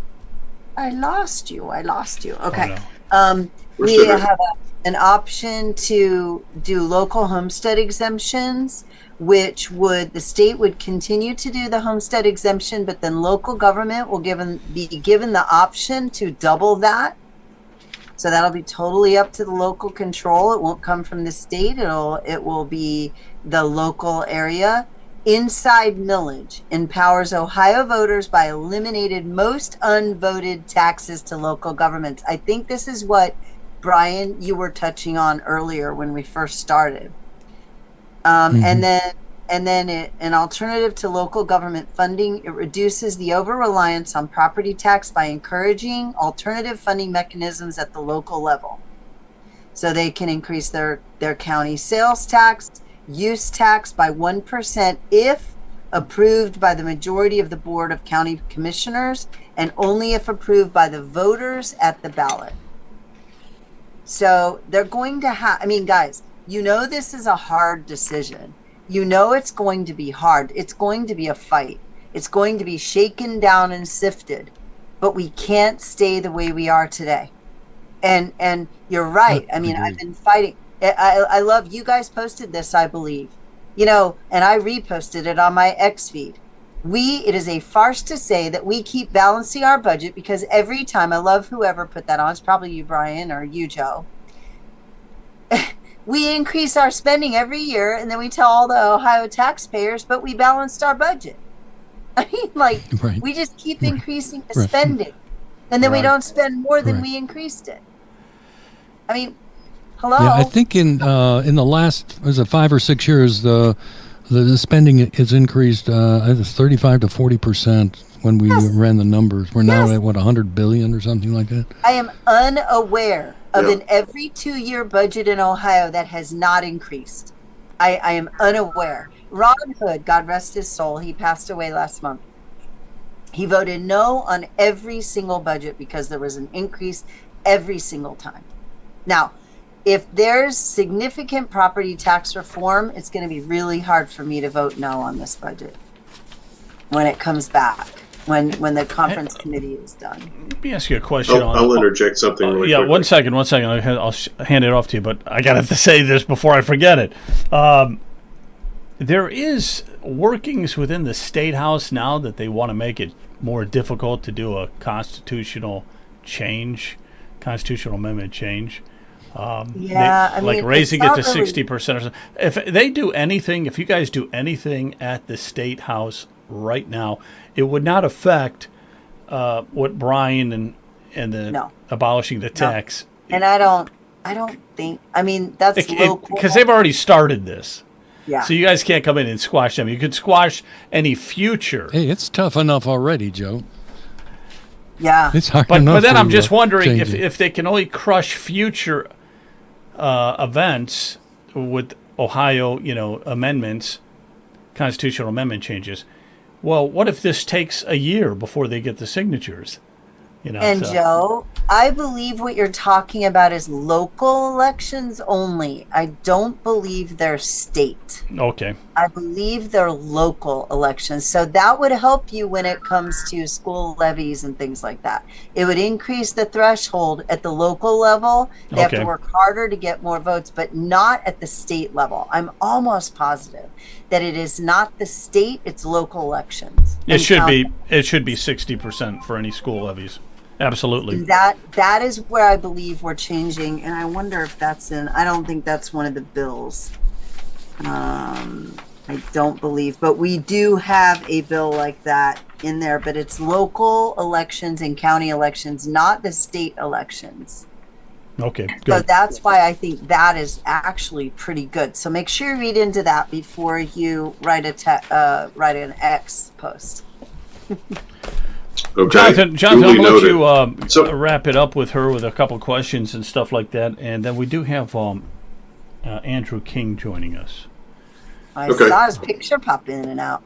Speaker 2: I lost you. Okay.
Speaker 1: Oh, no.
Speaker 4: We're
Speaker 2: We
Speaker 4: still here.
Speaker 2: have an option to do local homestead exemptions, which the state would continue to do the homestead exemption, but then local government will be given the option to double that. So that'll be totally up to the local control. It won't come from the state. It will be the local area. Inside millage empowers Ohio voters by eliminating most unvoted taxes to local governments. I think this is what, Brian, you were touching on earlier when we first started. And then an alternative to local government funding, it reduces the over-reliance on property tax by encouraging alternative funding mechanisms at the local level. So they can increase their county sales tax, use tax by 1% if approved by the majority of the Board of County Commissioners, and only if approved by the voters at the ballot. So they're going to have, guys, this is a hard decision. It's going to be hard. It's going to be a fight. It's going to be shaken down and sifted, but we can't stay the way we are today. And you're right. I've been fighting. I love, you guys posted this, I believe, and I reposted it on my X feed. It is a farce to say that we keep balancing our budget, because every time, I love whoever put that on, it's probably you, Brian, or you, Joe. We increase our spending every year, and then we tell all the Ohio taxpayers, but we balanced our budget.
Speaker 3: Right.
Speaker 2: We just keep increasing the spending, and then we don't spend more than we increased it. Hello?
Speaker 3: Yeah, I think in the last 5 or 6 years, the spending has increased. It's 35 to 40% when we ran the numbers. We're now at what, 100 billion or something like that.
Speaker 2: I am unaware of an every 2-year budget in Ohio that has not increased. I am unaware. Ron Hood, God rest his soul, he passed away last month. He voted no on every single budget because there was an increase every single time. Now, if there's significant property tax reform, it's going to be really hard for me to vote no on this budget when it comes back, when the conference committee is done.
Speaker 1: Let me ask you a question.
Speaker 4: I'll interject something really quickly.
Speaker 1: One second. I'll hand it off to you, but I got to say this before I forget it. There is workings within the State House now that they want to make it more difficult to do a constitutional amendment change. Raising it to 60% or something. If you guys do anything at the State House right now, it would not affect what Brian and the abolishing the tax.
Speaker 2: And I don't think, that's local.
Speaker 1: Because they've already started this.
Speaker 2: Yeah.
Speaker 1: So you guys can't come in and squash them. You could squash any future.
Speaker 3: Hey, it's tough enough already, Joe.
Speaker 2: Yeah.
Speaker 3: It's hard
Speaker 1: But
Speaker 3: enough.
Speaker 1: then I'm just wondering
Speaker 3: change
Speaker 1: if they can only crush future events with Ohio, amendments, constitutional amendment changes. Well, what if this takes a year before they get the signatures?
Speaker 2: Joe, I believe what you're talking about is local elections only. I don't believe they're state.
Speaker 1: Okay.
Speaker 2: I believe they're local elections. So that would help you when it comes to school levies and things like that. It would increase the threshold at the local level. They have to work harder to get more votes, but not at the state level. I'm almost positive that it is not the state, it's local elections.
Speaker 1: It should be 60% for any school levies. Absolutely.
Speaker 2: That is where I believe we're changing, and I wonder if that's I don't think that's one of the bills. I don't believe, but we do have a bill like that in there, but it's local elections and county elections, not the state elections.
Speaker 1: Okay, good.
Speaker 2: So that's why I think that is actually pretty good. So make sure you read into that before you write an X post.
Speaker 4: Okay.
Speaker 1: Jonathan,
Speaker 4: Duly
Speaker 1: I'm going to
Speaker 4: noted.
Speaker 1: let you
Speaker 4: So-
Speaker 1: wrap it up with her with a couple questions and stuff like that, and then we do have Andrew King joining us.
Speaker 2: I
Speaker 4: Okay.
Speaker 2: saw his picture pop in and out.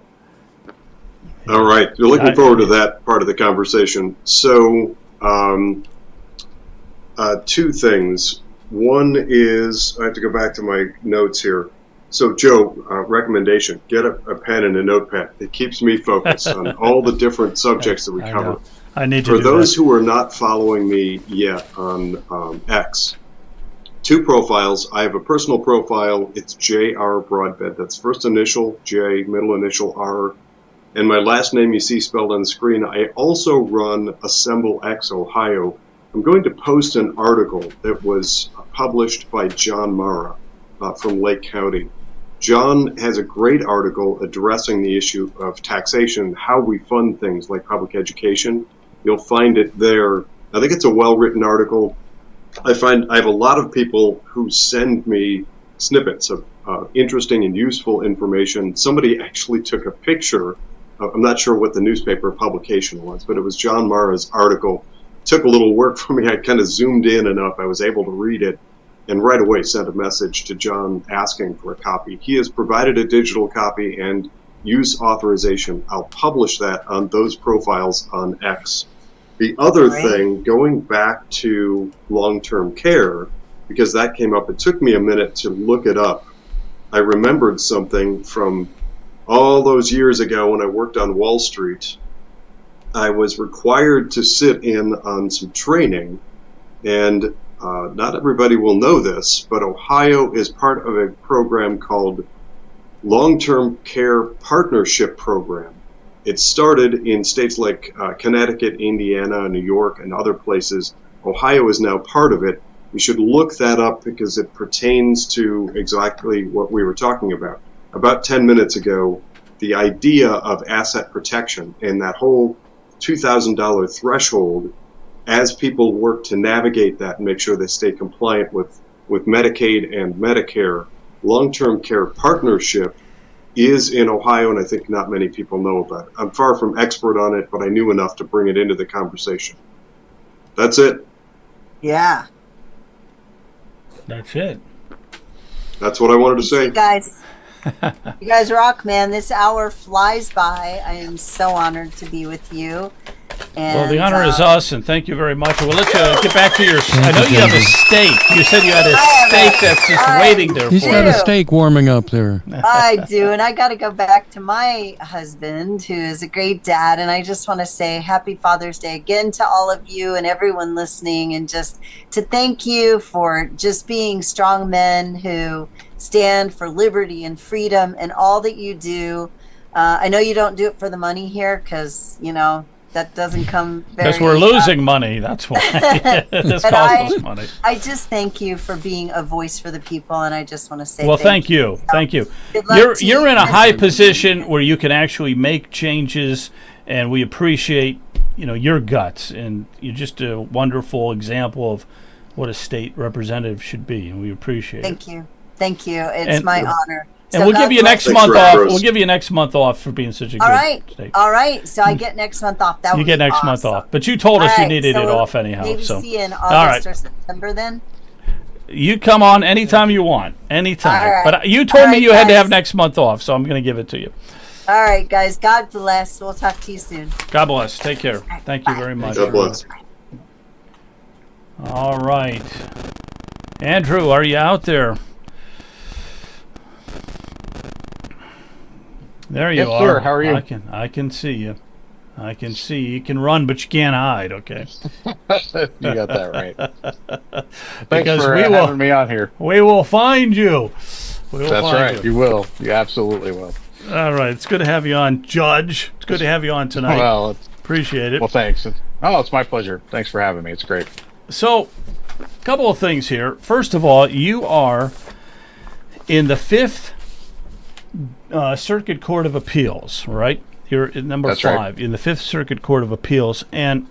Speaker 4: All right. We're looking forward to that part of the conversation. So, two things. One is, I have to go back to my notes here. So, Joe, recommendation, get a pen and a notepad. It keeps me focused on all the different subjects that we
Speaker 1: I
Speaker 4: cover.
Speaker 1: know. I need to
Speaker 4: For
Speaker 1: do
Speaker 4: those
Speaker 1: that.
Speaker 4: who are not following me yet on X, two profiles. I have a personal profile. It's J.R. Broadbent. That's first initial J, middle initial R, and my last name you see spelled on the screen. I also run Assemble X Ohio. I'm going to post an article that was published by John Mara from Lake County. John has a great article addressing the issue of taxation, how we fund things like public education. You'll find it there. I think it's a well-written article. I have a lot of people who send me snippets of interesting and useful information. Somebody actually took a picture. I'm not sure what the newspaper publication was, but it was John Mara's article. Took a little work for me. I kind of zoomed in enough. I was able to read it and right away sent a message to John asking for a copy. He has provided a digital copy and use authorization. I'll publish that on those profiles on X. The other thing, going back to long-term care, because that came up, it took me a minute to look it up. I remembered something from all those years ago when I worked on Wall Street. I was required to sit in on some training, and not everybody will know this, but Ohio is part of a program called Long-Term Care Partnership Program. It started in states like Connecticut, Indiana, New York, and other places. Ohio is now part of it. We should look that up because it pertains to exactly what we were talking about. About 10 minutes ago, the idea of asset protection and that whole $2,000 threshold, as people work to navigate that and make sure they stay compliant with Medicaid and Medicare, long-term care partnership is in Ohio, and I think not many people know about it. I'm far from expert on it, but I knew enough to bring it into the conversation. That's it.
Speaker 2: Yeah.
Speaker 1: That's it.
Speaker 4: That's what I wanted to say.
Speaker 2: You guys rock, man. This hour flies by. I am so honored to be with you. And,
Speaker 1: Well, the honor is us, and thank you very much. We'll let you get back to your. I know you have a steak. You said you had a steak that's just waiting there
Speaker 3: He's
Speaker 1: for
Speaker 3: got
Speaker 1: you.
Speaker 3: a steak warming up there.
Speaker 2: I do, and I got to go back to my husband, who is a great dad, and I just want to say Happy Father's Day again to all of you and everyone listening, and just to thank you for just being strong men who stand for liberty and freedom and all that you do. I know you don't do it for the money here because, you know, that doesn't come very
Speaker 1: Because we're losing money. That's why. This
Speaker 2: But
Speaker 1: costs us money.
Speaker 2: I just thank you for being a voice for the people, and I just want to say
Speaker 1: Well, thank you. Thank you. You're in a high position where you can actually make changes, and we appreciate, you know, your guts, and you're just a wonderful example of what a state representative should be, and we appreciate it.
Speaker 2: Thank you. Thank you. It's my honor.
Speaker 1: And
Speaker 2: So
Speaker 1: we'll
Speaker 2: God
Speaker 1: give you
Speaker 2: bless
Speaker 1: next month off. We'll give you next month off for being such a good state.
Speaker 2: All right. So I get next month off. That
Speaker 1: You
Speaker 2: would
Speaker 1: get
Speaker 2: be
Speaker 1: next month
Speaker 2: awesome.
Speaker 1: off. But you told us
Speaker 2: All
Speaker 1: you
Speaker 2: right,
Speaker 1: needed
Speaker 2: so
Speaker 1: it off anyhow.
Speaker 2: Maybe
Speaker 1: So
Speaker 2: see you in
Speaker 1: all right.
Speaker 2: August or September then.
Speaker 1: You come on anytime you want. Anytime.
Speaker 2: All right.
Speaker 1: But you told
Speaker 2: All
Speaker 1: me
Speaker 2: right,
Speaker 1: you had to have
Speaker 2: guys.
Speaker 1: next month off, so I'm going to give it to you.
Speaker 2: All right, guys. God bless. We'll talk to you soon.
Speaker 1: God bless. Take care. Thank you very much.
Speaker 4: God bless.
Speaker 1: All right. Andrew, are you out there? There you
Speaker 5: Yes,
Speaker 1: are.
Speaker 5: sir. How are you?
Speaker 1: I can see you. I can see you. You can run, but you can't hide, okay?
Speaker 5: You got that right. Thanks
Speaker 1: Because
Speaker 5: for
Speaker 1: we will-
Speaker 5: having me on here.
Speaker 1: We will find you. We will
Speaker 5: That's
Speaker 1: find
Speaker 5: right. You will. You absolutely will.
Speaker 1: All right. It's good to have you on, Judge. It's good to have you on tonight.
Speaker 5: Well,
Speaker 1: Appreciate it.
Speaker 5: thanks. It's my pleasure. Thanks for having me. It's great.
Speaker 1: So, a couple of things here. First of all, you are in the Fifth Circuit Court of Appeals, right? You're at number
Speaker 5: That's
Speaker 1: 5
Speaker 5: right.
Speaker 1: in the Fifth Circuit Court of Appeals. And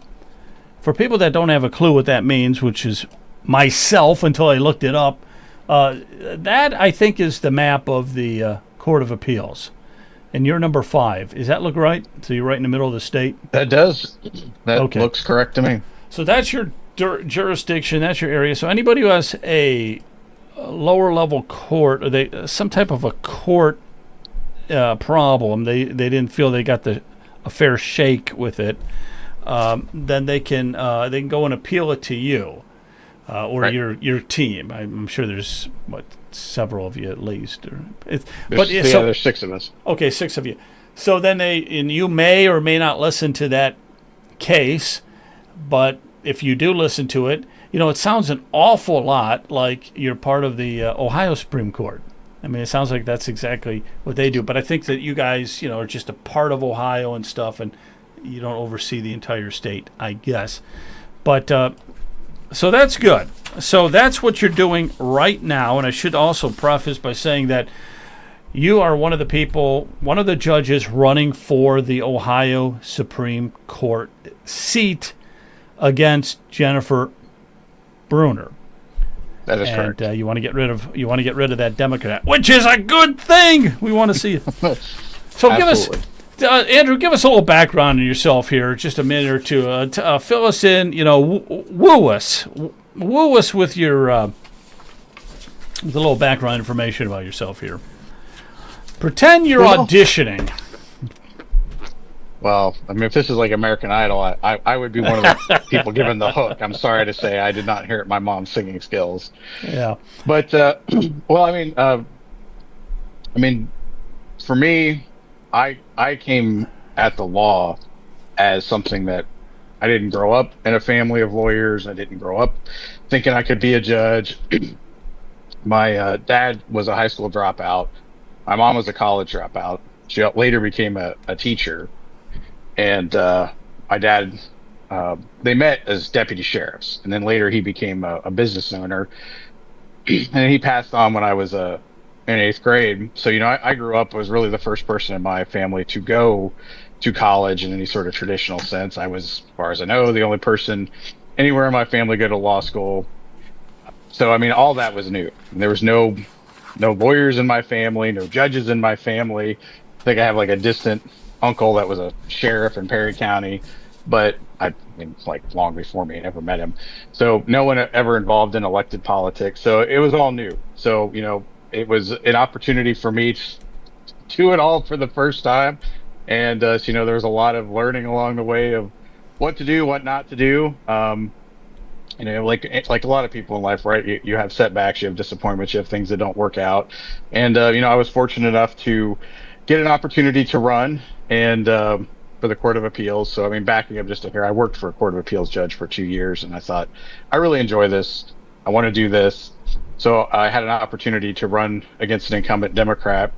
Speaker 1: for people that don't have a clue what that means, which is myself until I looked it up, that I think is the map of the Court of Appeals. and you're number 5. Does that look right? So you're right in the middle of the state?
Speaker 5: That does. That
Speaker 1: Okay.
Speaker 5: looks correct to me.
Speaker 1: So that's your jurisdiction, that's your area. So anybody who has a lower level court, or some type of a court problem, they didn't feel they got a fair shake with it, then they can go and appeal it to you or
Speaker 5: Right.
Speaker 1: your team. I'm sure there's several of you at least.
Speaker 5: There's 6 of us.
Speaker 1: Okay, 6 of you. So then you may or may not listen to that case, but if you do listen to it, it sounds an awful lot like you're part of the Ohio Supreme Court. I mean, it sounds like that's exactly what they do. But I think that you guys, are just a part of Ohio and stuff, and you don't oversee the entire state, I guess. But so that's good. So that's what you're doing right now. And I should also preface by saying that you are one of the judges running for the Ohio Supreme Court seat against Jennifer Brunner.
Speaker 5: That is correct.
Speaker 1: And you want to get rid of that Democrat, which is a good thing. We want to see it. So
Speaker 5: Absolutely.
Speaker 1: Andrew, give us a little background on yourself here, just a minute or two. Fill us in. Woo us with your with a little background information about yourself here. Pretend you're auditioning.
Speaker 5: Well, I mean, if this is like American Idol, I would be one of the people given the hook. I'm sorry to say, I did not inherit my mom's singing skills.
Speaker 1: Yeah.
Speaker 5: But well, I mean, for me, I came at the law as something that I didn't grow up in a family of lawyers. I didn't grow up thinking I could be a judge. My dad was a high school dropout. My mom was a college dropout. She later became a teacher. And my dad, they met as deputy sheriffs, and then later he became a business owner. And he passed on when I was in 8th grade. So, I grew up, was really the first person in my family to go to college in any sort of traditional sense. I was, as far as I know, the only person anywhere in my family go to law school. So, I mean, all that was new. And there was no lawyers in my family, no judges in my family. I think I have like a distant uncle that was a sheriff in Perry County, but I mean, like long before me, I never met him. So no one ever involved in elected politics. So it was all new. So, it was an opportunity for me to do it all for the first time. And, there was a lot of learning along the way of what to do, what not to do. Like a lot of people in life, right? You have setbacks, you have disappointments, you have things that don't work out. And, I was fortunate enough to get an opportunity to run and for the Court of Appeals. So, I mean, backing up just to here, I worked for a Court of Appeals judge for 2 years, and I thought, I really enjoy this. I want to do this. So I had an opportunity to run against an incumbent Democrat,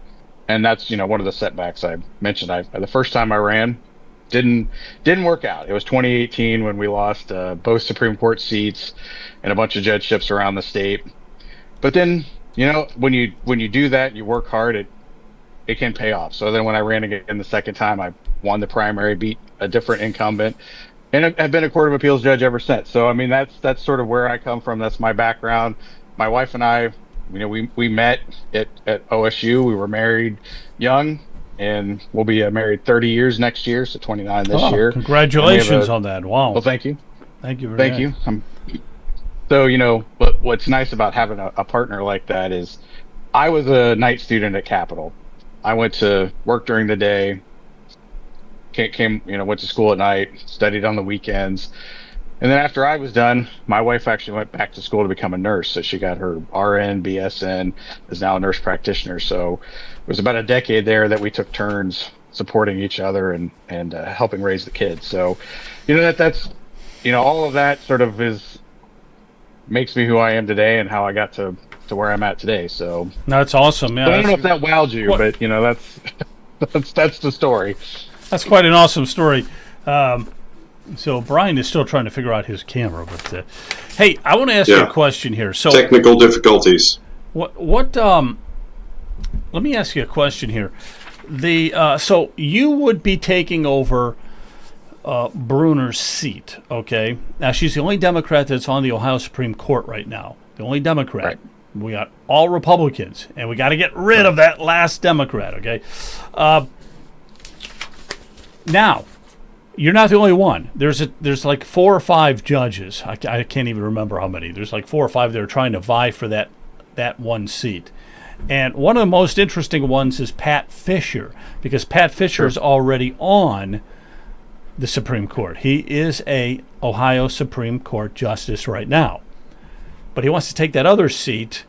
Speaker 5: and that's, one of the setbacks I mentioned. The first time I ran, didn't work out. It was 2018 when we lost both Supreme Court seats and a bunch of judgeships around the state. But then, when you do that, you work hard, it can pay off. So then when I ran again the second time, I won the primary, beat a different incumbent, and I've been a Court of Appeals judge ever since. So, I mean, that's sort of where I come from. That's my background. My wife and I, we met at OSU. We were married young, and we'll be married 30 years next year, so 29 this year.
Speaker 1: Congratulations on that. Wow.
Speaker 5: Well, thank you.
Speaker 1: Thank you.
Speaker 5: Thank you. So, what's nice about having a partner like that is I was a night student at Capitol. I went to work during the day, went to school at night, studied on the weekends. And then after I was done, my wife actually went back to school to become a nurse. So she got her RN, BSN, is now a nurse practitioner. So it was about a decade there that we took turns supporting each other and helping raise the kids. So, that's all of that sort of makes me who I am today and how I got to where I'm at today. So
Speaker 1: that's awesome. Yeah,
Speaker 5: I don't know if that wowed you, but that's the story.
Speaker 1: That's quite an awesome story. So Brian is still trying to figure out his camera, but hey, I want to ask you a question here. So
Speaker 4: technical difficulties.
Speaker 1: What? Let me ask you a question here. So you would be taking over Brunner's seat, okay? Now she's the only Democrat that's on the Ohio Supreme Court right now. The only Democrat.
Speaker 5: Right.
Speaker 1: We got all Republicans, and we got to get rid of that last Democrat, okay? Now, you're not the only one. There's like 4 or 5 judges. I can't even remember how many. There's like 4 or 5 that are trying to vie for that one seat. And one of the most interesting ones is Pat Fisher, because Pat Fisher is already on the Supreme Court. He is a Ohio Supreme Court justice right now. But he wants to take that other seat,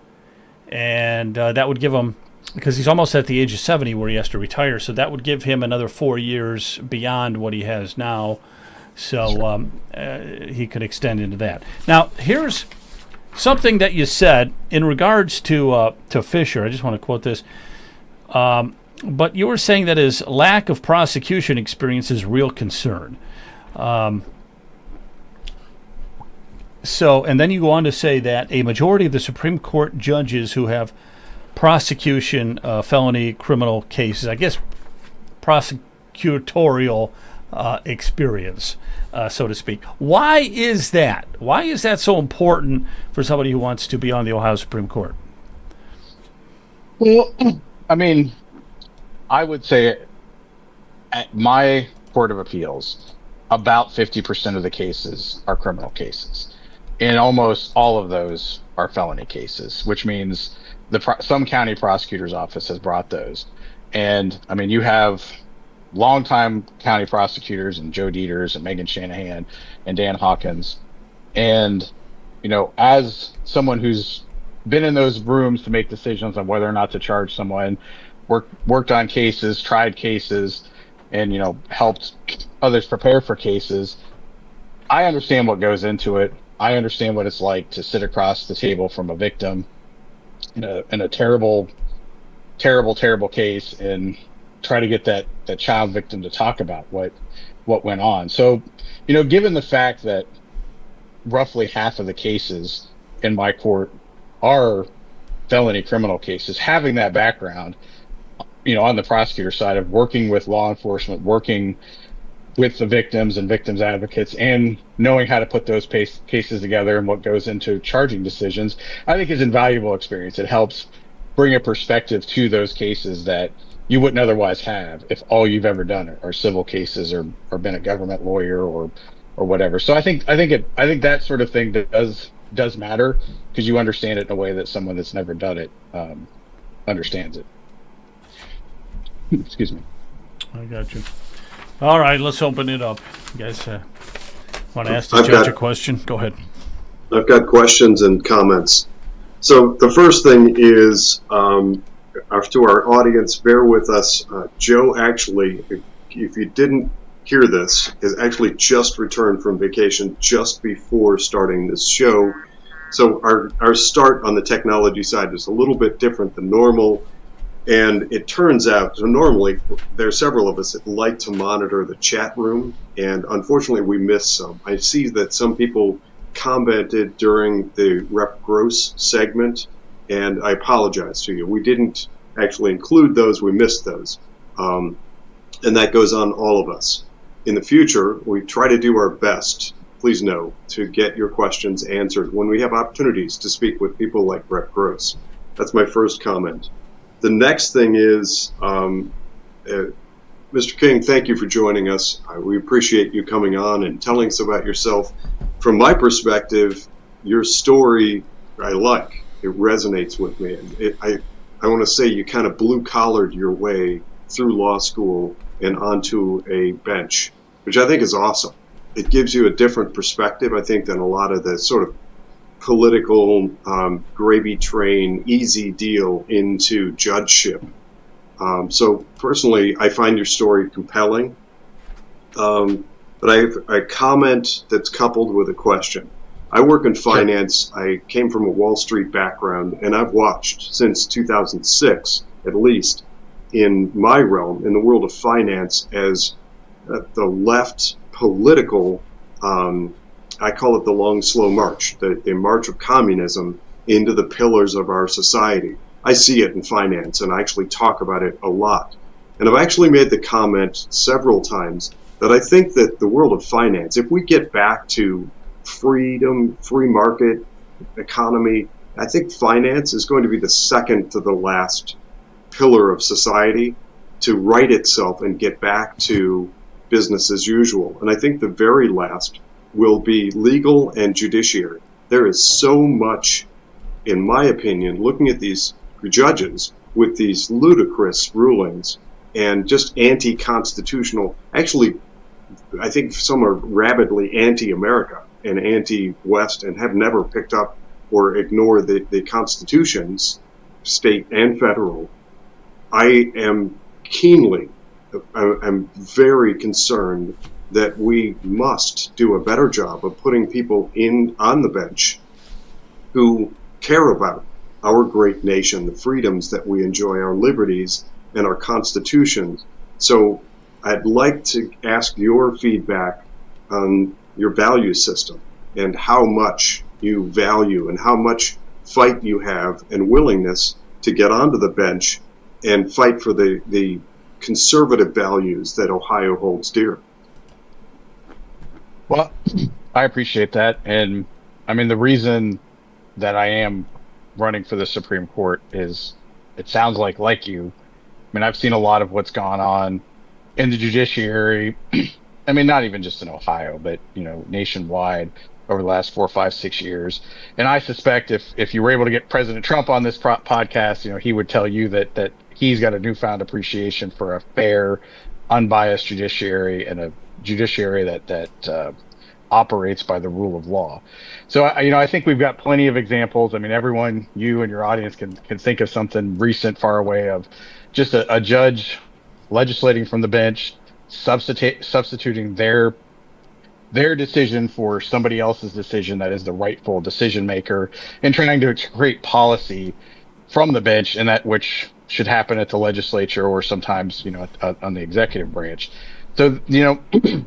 Speaker 1: and that would give him, because he's almost at the age of 70 where he has to retire, so that would give him another 4 years beyond what he has now. So he could extend into that. Now, here's something that you said in regards to Fisher. I just want to quote this. But you were saying that his lack of prosecution experience is a real concern. And then you go on to say that a majority of the Supreme Court judges who have prosecution felony criminal cases, I guess prosecutorial experience, so to speak. Why is that? Why is that so important for somebody who wants to be on the Ohio Supreme Court?
Speaker 5: Well, I mean, I would say at my Court of Appeals, about 50% of the cases are criminal cases. And almost all of those are felony cases, which means some county prosecutor's office has brought those. And I mean, you have longtime county prosecutors and Joe Dieters and Megan Shanahan and Dan Hawkins. And, you know, as someone who's been in those rooms to make decisions on whether or not to charge someone, worked on cases, tried cases, and, you know, helped others prepare for cases, I understand what goes into it. I understand what it's like to sit across the table from a victim in a terrible, terrible, terrible case and try to get that child victim to talk about what went on. So, you know, given the fact that roughly half of the cases in my court are felony criminal cases, having that background, you know, on the prosecutor side of working with law enforcement, working with the victims and victims advocates, and knowing how to put those cases together and what goes into charging decisions, I think is invaluable experience. It helps bring a perspective to those cases that you wouldn't otherwise have if all you've ever done are civil cases or been a government lawyer or whatever. So I think that sort of thing does matter, because you understand it in a way that someone that's never done it understands it. Excuse me.
Speaker 1: I got you. All right, let's open it up. You guys want to ask the judge a question? Go ahead.
Speaker 4: I've got questions and comments. So the first thing is, to our audience, bear with us. Joe actually, if you didn't hear this, is actually just returned from vacation just before starting this show. So our start on the technology side is a little bit different than normal. And it turns out, so normally there are several of us that like to monitor the chat room, and unfortunately we missed some. I see that some people commented during the Rep. Gross segment, and I apologize to you. We didn't actually include those, we missed those. And that goes on all of us. In the future, we try to do our best, please know, to get your questions answered when we have opportunities to speak with people like Rep. Gross. That's my first comment. The next thing is, Mr. King, thank you for joining us. We appreciate you coming on and telling us about yourself. From my perspective, your story, I like. It resonates with me. I want to say you kind of blue-collared your way through law school and onto a bench, which I think is awesome. It gives you a different perspective, I think, than a lot of the sort of political gravy train, easy deal into judgeship. So personally, I find your story compelling. But I have a comment that's coupled with a question. I work in finance. I came from a Wall Street background, and I've watched since 2006, at least, in my realm, in the world of finance, as the left political I call it the long, slow march, the march of communism into the pillars of our society. I see it in finance, and I actually talk about it a lot. And I've actually made the comment several times that I think that the world of finance, if we get back to freedom, free market economy, I think finance is going to be the second to the last pillar of society to right itself and get back to business as usual. And I think the very last will be legal and judiciary. There is so much, in my opinion, looking at these judges with these ludicrous rulings and just anti-constitutional. Actually, I think some are rabidly anti-America and anti-West and have never picked up or ignored the constitutions, state and federal. I am I'm very concerned that we must do a better job of putting people on the bench who care about our great nation, the freedoms that we enjoy, our liberties, and our constitutions. So I'd like to ask your feedback on your value system and how much you value and how much fight you have and willingness to get onto the bench and fight for the conservative values that Ohio holds dear.
Speaker 5: Well, I appreciate that. And I mean, the reason that I am running for the Supreme Court is it sounds like you. I mean, I've seen a lot of what's gone on in the judiciary. I mean, not even just in Ohio, but, nationwide over the last 4, 5, 6 years. And I suspect if you were able to get President Trump on this podcast, he would tell you that he's got a newfound appreciation for a fair, unbiased judiciary and a judiciary that operates by the rule of law. So, I think we've got plenty of examples. I mean, everyone, you and your audience can think of something recent, far away, of just a judge legislating from the bench, substituting their decision for somebody else's decision that is the rightful decision maker, and trying to create policy from the bench, and that which should happen at the legislature or sometimes, on the executive branch. So, and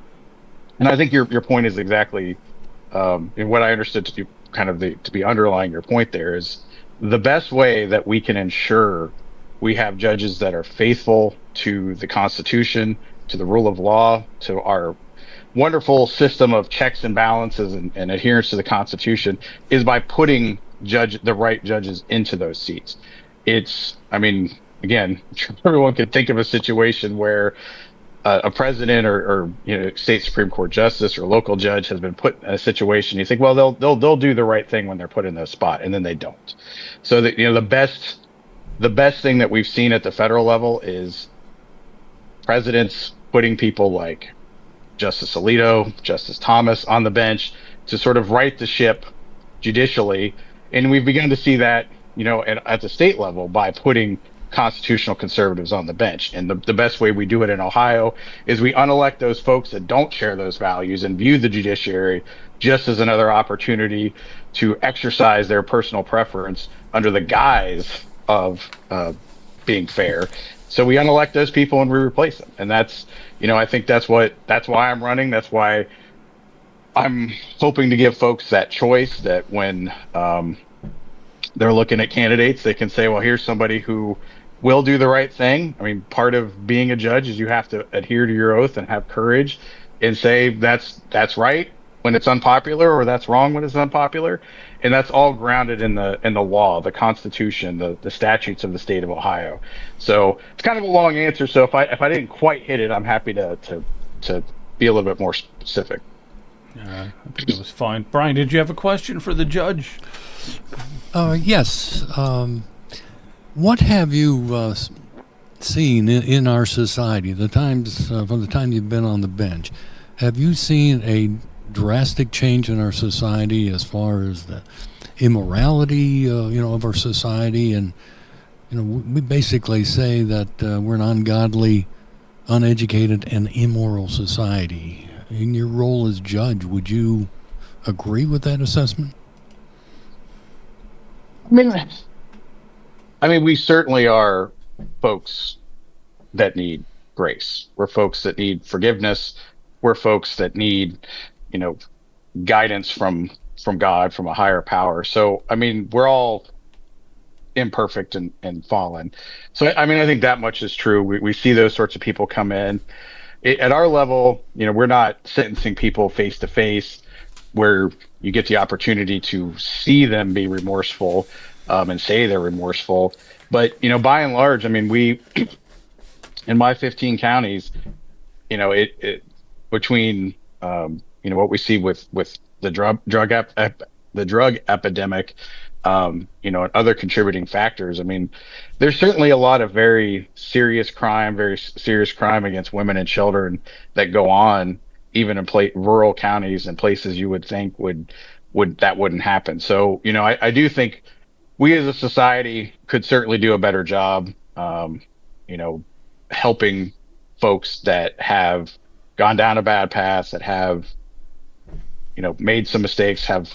Speaker 5: I think your point is exactly, and what I understood to be to be underlying your point there is the best way that we can ensure we have judges that are faithful to the Constitution, to the rule of law, to our wonderful system of checks and balances and adherence to the Constitution, is by putting the right judges into those seats. Again, I'm sure everyone could think of a situation where a president or state Supreme Court justice or local judge has been put in a situation. You think, well, they'll do the right thing when they're put in those spot, and then they don't. So that the best thing that we've seen at the federal level is presidents putting people like Justice Alito, Justice Thomas on the bench to sort of right the ship judicially. And we've begun to see that, at the state level by putting constitutional conservatives on the bench. And the best way we do it in Ohio is we unelect those folks that don't share those values and view the judiciary just as another opportunity to exercise their personal preference under the guise of being fair. So we unelect those people and we replace them. And that's, I think that's why I'm running. That's why I'm hoping to give folks that choice, that when they're looking at candidates, they can say, well, here's somebody who will do the right thing. I mean, part of being a judge is you have to adhere to your oath and have courage and say that's right when it's unpopular, or that's wrong when it's unpopular. And that's all grounded in the law, the Constitution, the statutes of the state of Ohio. So it's kind of a long answer. So if I didn't quite hit it, I'm happy to be a little bit more specific.
Speaker 1: I think it was fine. Brian, did you have a question for the judge?
Speaker 3: Yes. What have you seen in our society, the times from the time you've been on the bench? Have you seen a drastic change in our society as far as the immorality, of our society? And we basically say that we're an ungodly, uneducated, and immoral society. In your role as judge, would you agree with that assessment?
Speaker 5: I mean, we certainly are folks that need grace. We're folks that need forgiveness. We're folks that need, guidance from God, from a higher power. So, I mean, we're all imperfect and fallen. So, I mean, I think that much is true. We see those sorts of people come in. At our level, we're not sentencing people face to face. where you get the opportunity to see them be remorseful, and say they're remorseful. But, by and large, I mean, in my 15 counties, it between, what we see with the the drug epidemic, and other contributing factors. I mean, there's certainly a lot of very serious crime against women and children that go on, even in rural counties and places you would think that wouldn't happen. So, I do think we as a society could certainly do a better job, you know, helping folks that have gone down a bad path, that have, made some mistakes, have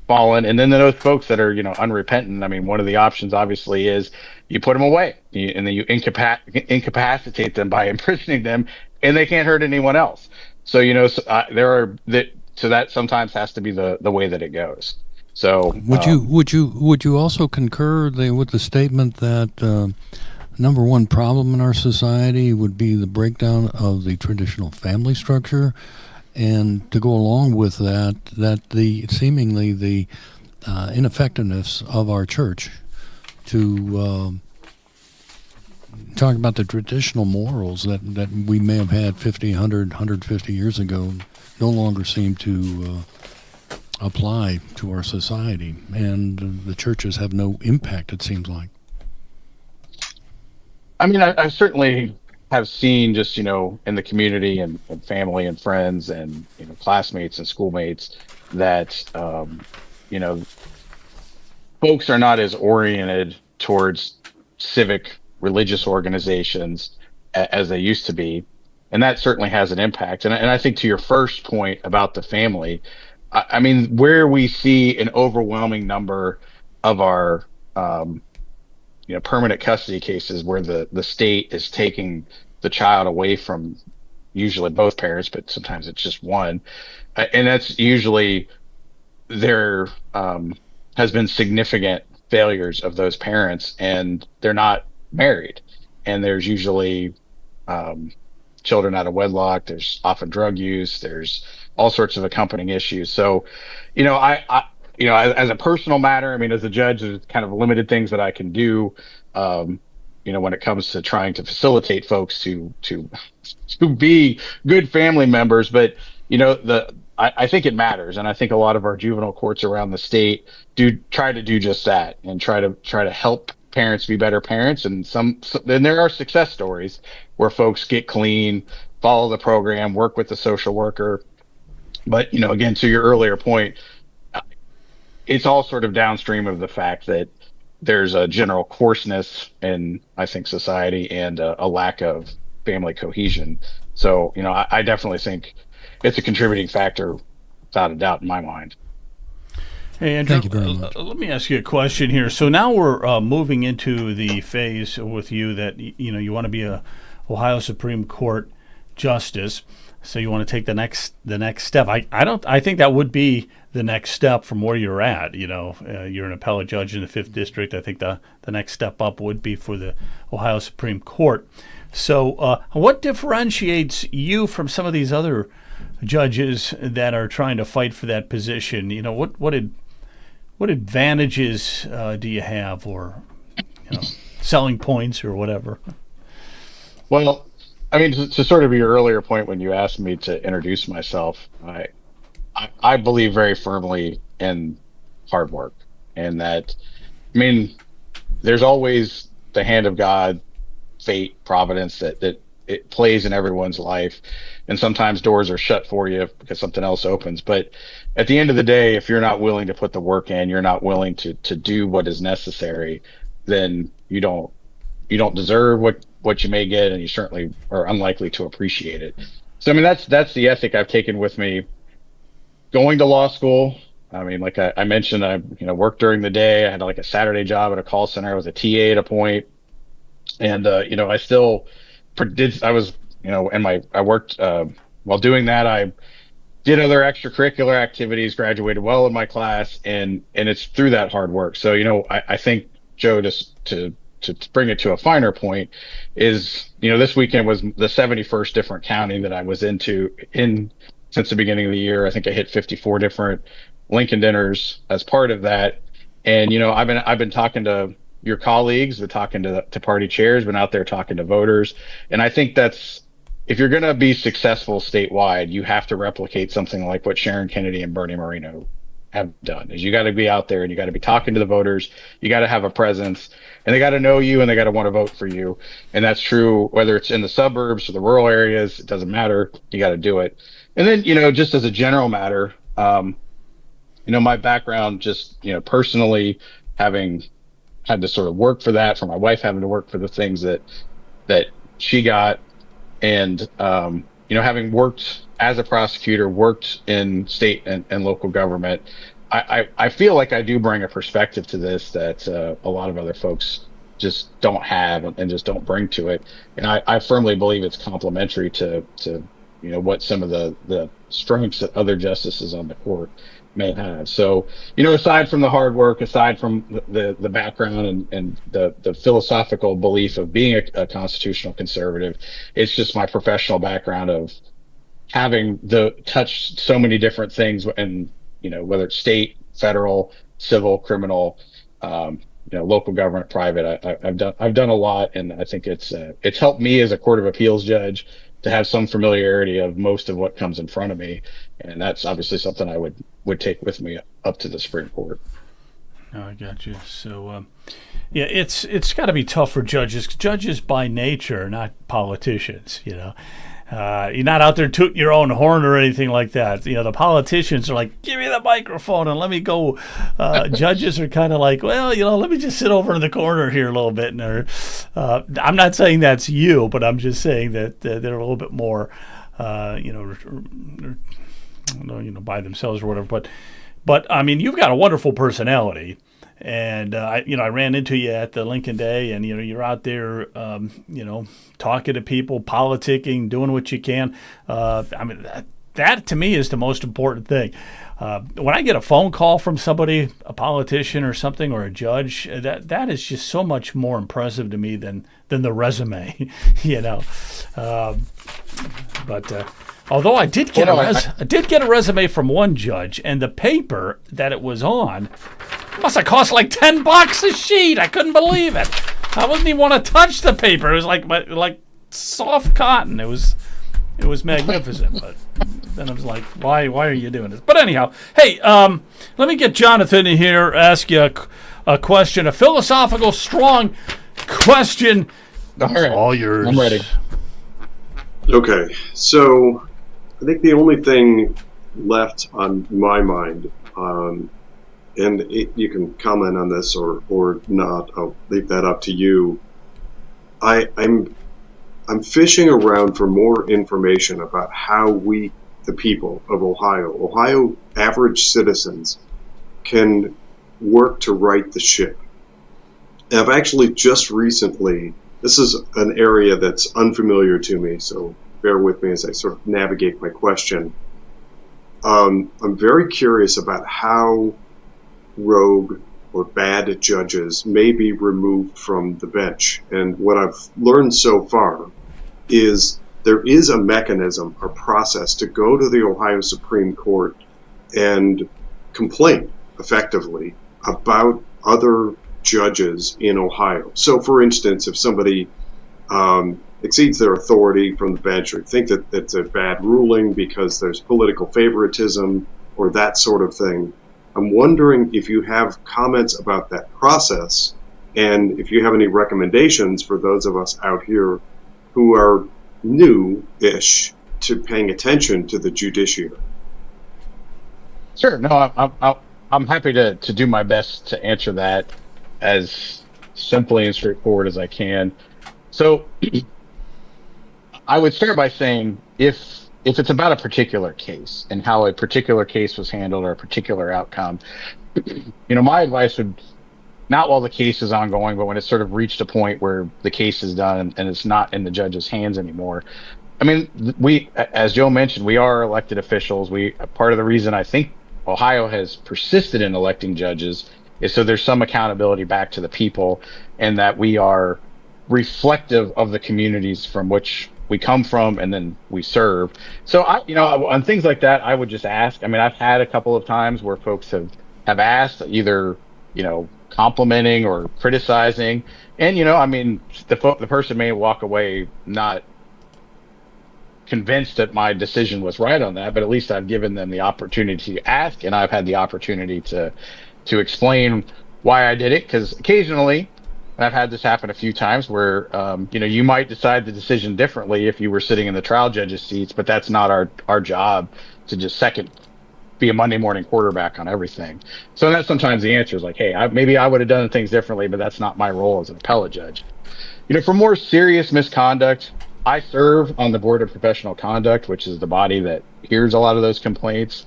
Speaker 5: fallen. And then those folks that are, unrepentant. I mean, one of the options obviously is you put them away, and then you incapacitate them by imprisoning them, and they can't hurt anyone else. So, so that sometimes has to be the way that it goes. So
Speaker 3: would you also concur with the statement that number one problem in our society would be the breakdown of the traditional family structure, and to go along with that the seemingly the ineffectiveness of our church to talk about the traditional morals that we may have had 50, 100, 150 years ago no longer seem to apply to our society, and the churches have no impact, it seems like.
Speaker 5: I mean, I certainly have seen just, in the community and family and friends and, classmates and schoolmates that, folks are not as oriented towards civic religious organizations as they used to be. And that certainly has an impact. And I think to your first point about the family, I mean, where we see an overwhelming number of our, permanent custody cases where the state is taking the child away from usually both parents, but sometimes it's just one. And that's usually there has been significant failures of those parents, and they're not married. And there's usually children out of wedlock. There's often drug use. There's all sorts of accompanying issues. So, I as a personal matter, I mean, as a judge, there's kind of limited things that I can do, when it comes to trying to facilitate folks to be good family members. But, I think it matters. And I think a lot of our juvenile courts around the state do try to do just that, and try to help parents be better parents. And then there are success stories where folks get clean, follow the program, work with the social worker. But, again, to your earlier point, it's all sort of downstream of the fact that there's a general coarseness in, I think, society, and a lack of family cohesion. So, I definitely think it's a contributing factor, without a doubt, in my mind.
Speaker 1: Hey, Andrew,
Speaker 3: Thank you very much.
Speaker 1: Let me ask you a question here. So now we're moving into the phase with you that, you want to be a Ohio Supreme Court justice. So you want to take the next step. I think that would be the next step from where you're at. You're an appellate judge in the 5th District. I think the next step up would be for the Ohio Supreme Court. So what differentiates you from some of these other judges that are trying to fight for that position? What advantages do you have, or selling points or whatever?
Speaker 5: Well, I mean, to sort of your earlier point when you asked me to introduce myself, I believe very firmly in hard work, and that, I mean, there's always the hand of God, fate, providence that it plays in everyone's life. And sometimes doors are shut for you because something else opens. But at the end of the day, if you're not willing to put the work in, you're not willing to do what is necessary, then you don't deserve what you may get, and you certainly are unlikely to appreciate it. So, I mean, that's the ethic I've taken with me going to law school. I mean, like I mentioned, I worked during the day. I had like a Saturday job at a call center. I was a TA at a point. And, I still I worked, while doing that, I did other extracurricular activities, graduated well in my class, and it's through that hard work. So, I think, Joe, just to bring it to a finer point, is, this weekend was the 71st different county that I was in since the beginning of the year. I think I hit 54 different Lincoln dinners as part of that. And, I've been talking to your colleagues, been talking to party chairs, been out there talking to voters. And I think if you're going to be successful statewide, you have to replicate something like what Sharon Kennedy and Bernie Moreno have done. Is you got to be out there and you got to be talking to the voters. You got to have a presence, and they got to know you and they got to want to vote for you. And that's true whether it's in the suburbs or the rural areas. It doesn't matter. You got to do it. And then, just as a general matter, my background, just, personally having had to sort of work for that, for my wife having to work for the things that she got, and having worked as a prosecutor, worked in state and local government, I feel like I do bring a perspective to this that a lot of other folks just don't have and just don't bring to it. And I firmly believe it's complementary to what some of the strengths that other justices on the court may have. So, aside from the hard work, aside from the background and the philosophical belief of being a constitutional conservative, it's just my professional background of having touched so many different things, and whether it's state, federal, civil, criminal, local government, private. I've done a lot, and I think it's helped me as a Court of Appeals judge to have some familiarity of most of what comes in front of me, and that's obviously something I would take with me up to the Supreme Court.
Speaker 1: Oh, I got you. So, yeah, it's got to be tough for judges. Judges by nature are not politicians. You're not out there tooting your own horn or anything like that. The politicians are like, give me the microphone and let me go. Judges are kind of like, well, let me just sit over in the corner here a little bit. And I'm not saying that's you, but I'm just saying that they're a little bit more, by themselves or whatever. But I mean, you've got a wonderful personality. And I ran into you at the Lincoln Day, and you're out there, talking to people, politicking, doing what you can. I mean, that to me is the most important thing. When I get a phone call from somebody, a politician or something, or a judge, that is just so much more impressive to me than the resume, But although I did get a resume from one judge, and the paper that it was on must have cost like $10 a sheet. I couldn't believe it. I wouldn't even want to touch the paper. It was like soft cotton. It was magnificent. But then I was like, why are you doing this? But anyhow, hey, let me get Jonathan in here. Ask you a question, a philosophical, strong question.
Speaker 5: All right,
Speaker 1: all yours.
Speaker 5: I'm ready.
Speaker 4: Okay, so I think the only thing left on my mind, and you can comment on this or not. I'll leave that up to you. I'm fishing around for more information about how we, the people of Ohio average citizens, can work to right the ship. And I've actually just recently, this is an area that's unfamiliar to me, so bear with me as I sort of navigate my question. I'm very curious about how rogue or bad judges may be removed from the bench. And what I've learned so far is there is a mechanism or process to go to the Ohio Supreme Court and complain effectively about other judges in Ohio. So, for instance, if somebody exceeds their authority from the bench, or think that it's a bad ruling because there's political favoritism or that sort of thing, I'm wondering if you have comments about that process, and if you have any recommendations for those of us out here who are new-ish to paying attention to the judiciary.
Speaker 5: Sure. No, I'm happy to do my best to answer that as simply and straightforward as I can. So I would start by saying if it's about a particular case and how a particular case was handled or a particular outcome, my advice would, not while the case is ongoing, but when it's sort of reached a point where the case is done and it's not in the judge's hands anymore. I mean, we, as Joe mentioned, we are elected officials. Part of the reason I think Ohio has persisted in electing judges is so there's some accountability back to the people, and that we are reflective of the communities from which we come from, and then we serve. So on things like that, I would just ask. I mean, I've had a couple of times where folks have asked, either, complimenting or criticizing. And, I mean, the person may walk away not convinced that my decision was right on that, but at least I've given them the opportunity to ask, and I've had the opportunity to explain why I did it. Because occasionally, and I've had this happen a few times, where you might decide the decision differently if you were sitting in the trial judge's seats, but that's not our job to just be a Monday morning quarterback on everything. So that's sometimes the answer is like, hey, maybe I would have done things differently, but that's not my role as an appellate judge. For more serious misconduct, I serve on the Board of Professional Conduct, which is the body that hears a lot of those complaints.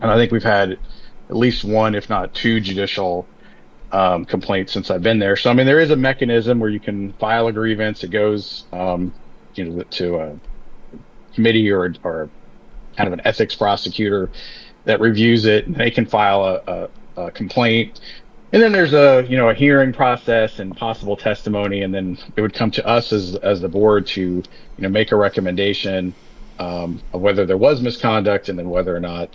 Speaker 5: And I think we've had at least one, if not two, judicial complaints since I've been there. So, I mean, there is a mechanism where you can file a grievance. It goes, to a committee or kind of an ethics prosecutor that reviews it, and they can file a complaint. And then there's a hearing process and possible testimony, and then it would come to us as the board to make a recommendation of whether there was misconduct, and then whether or not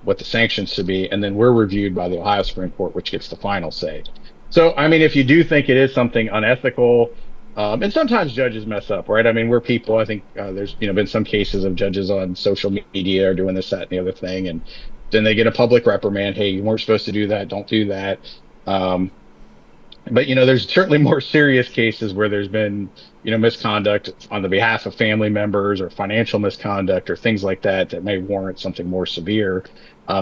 Speaker 5: what the sanctions should be, and then we're reviewed by the Ohio Supreme Court, which gets the final say. So, I mean, if you do think it is something unethical, and sometimes judges mess up, right? I mean, we're people. I think there's been some cases of judges on social media are doing this, that, and the other thing, and then they get a public reprimand. Hey, you weren't supposed to do that. Don't do that. But there's certainly more serious cases where there's been misconduct on the behalf of family members, or financial misconduct, or things like that may warrant something more severe.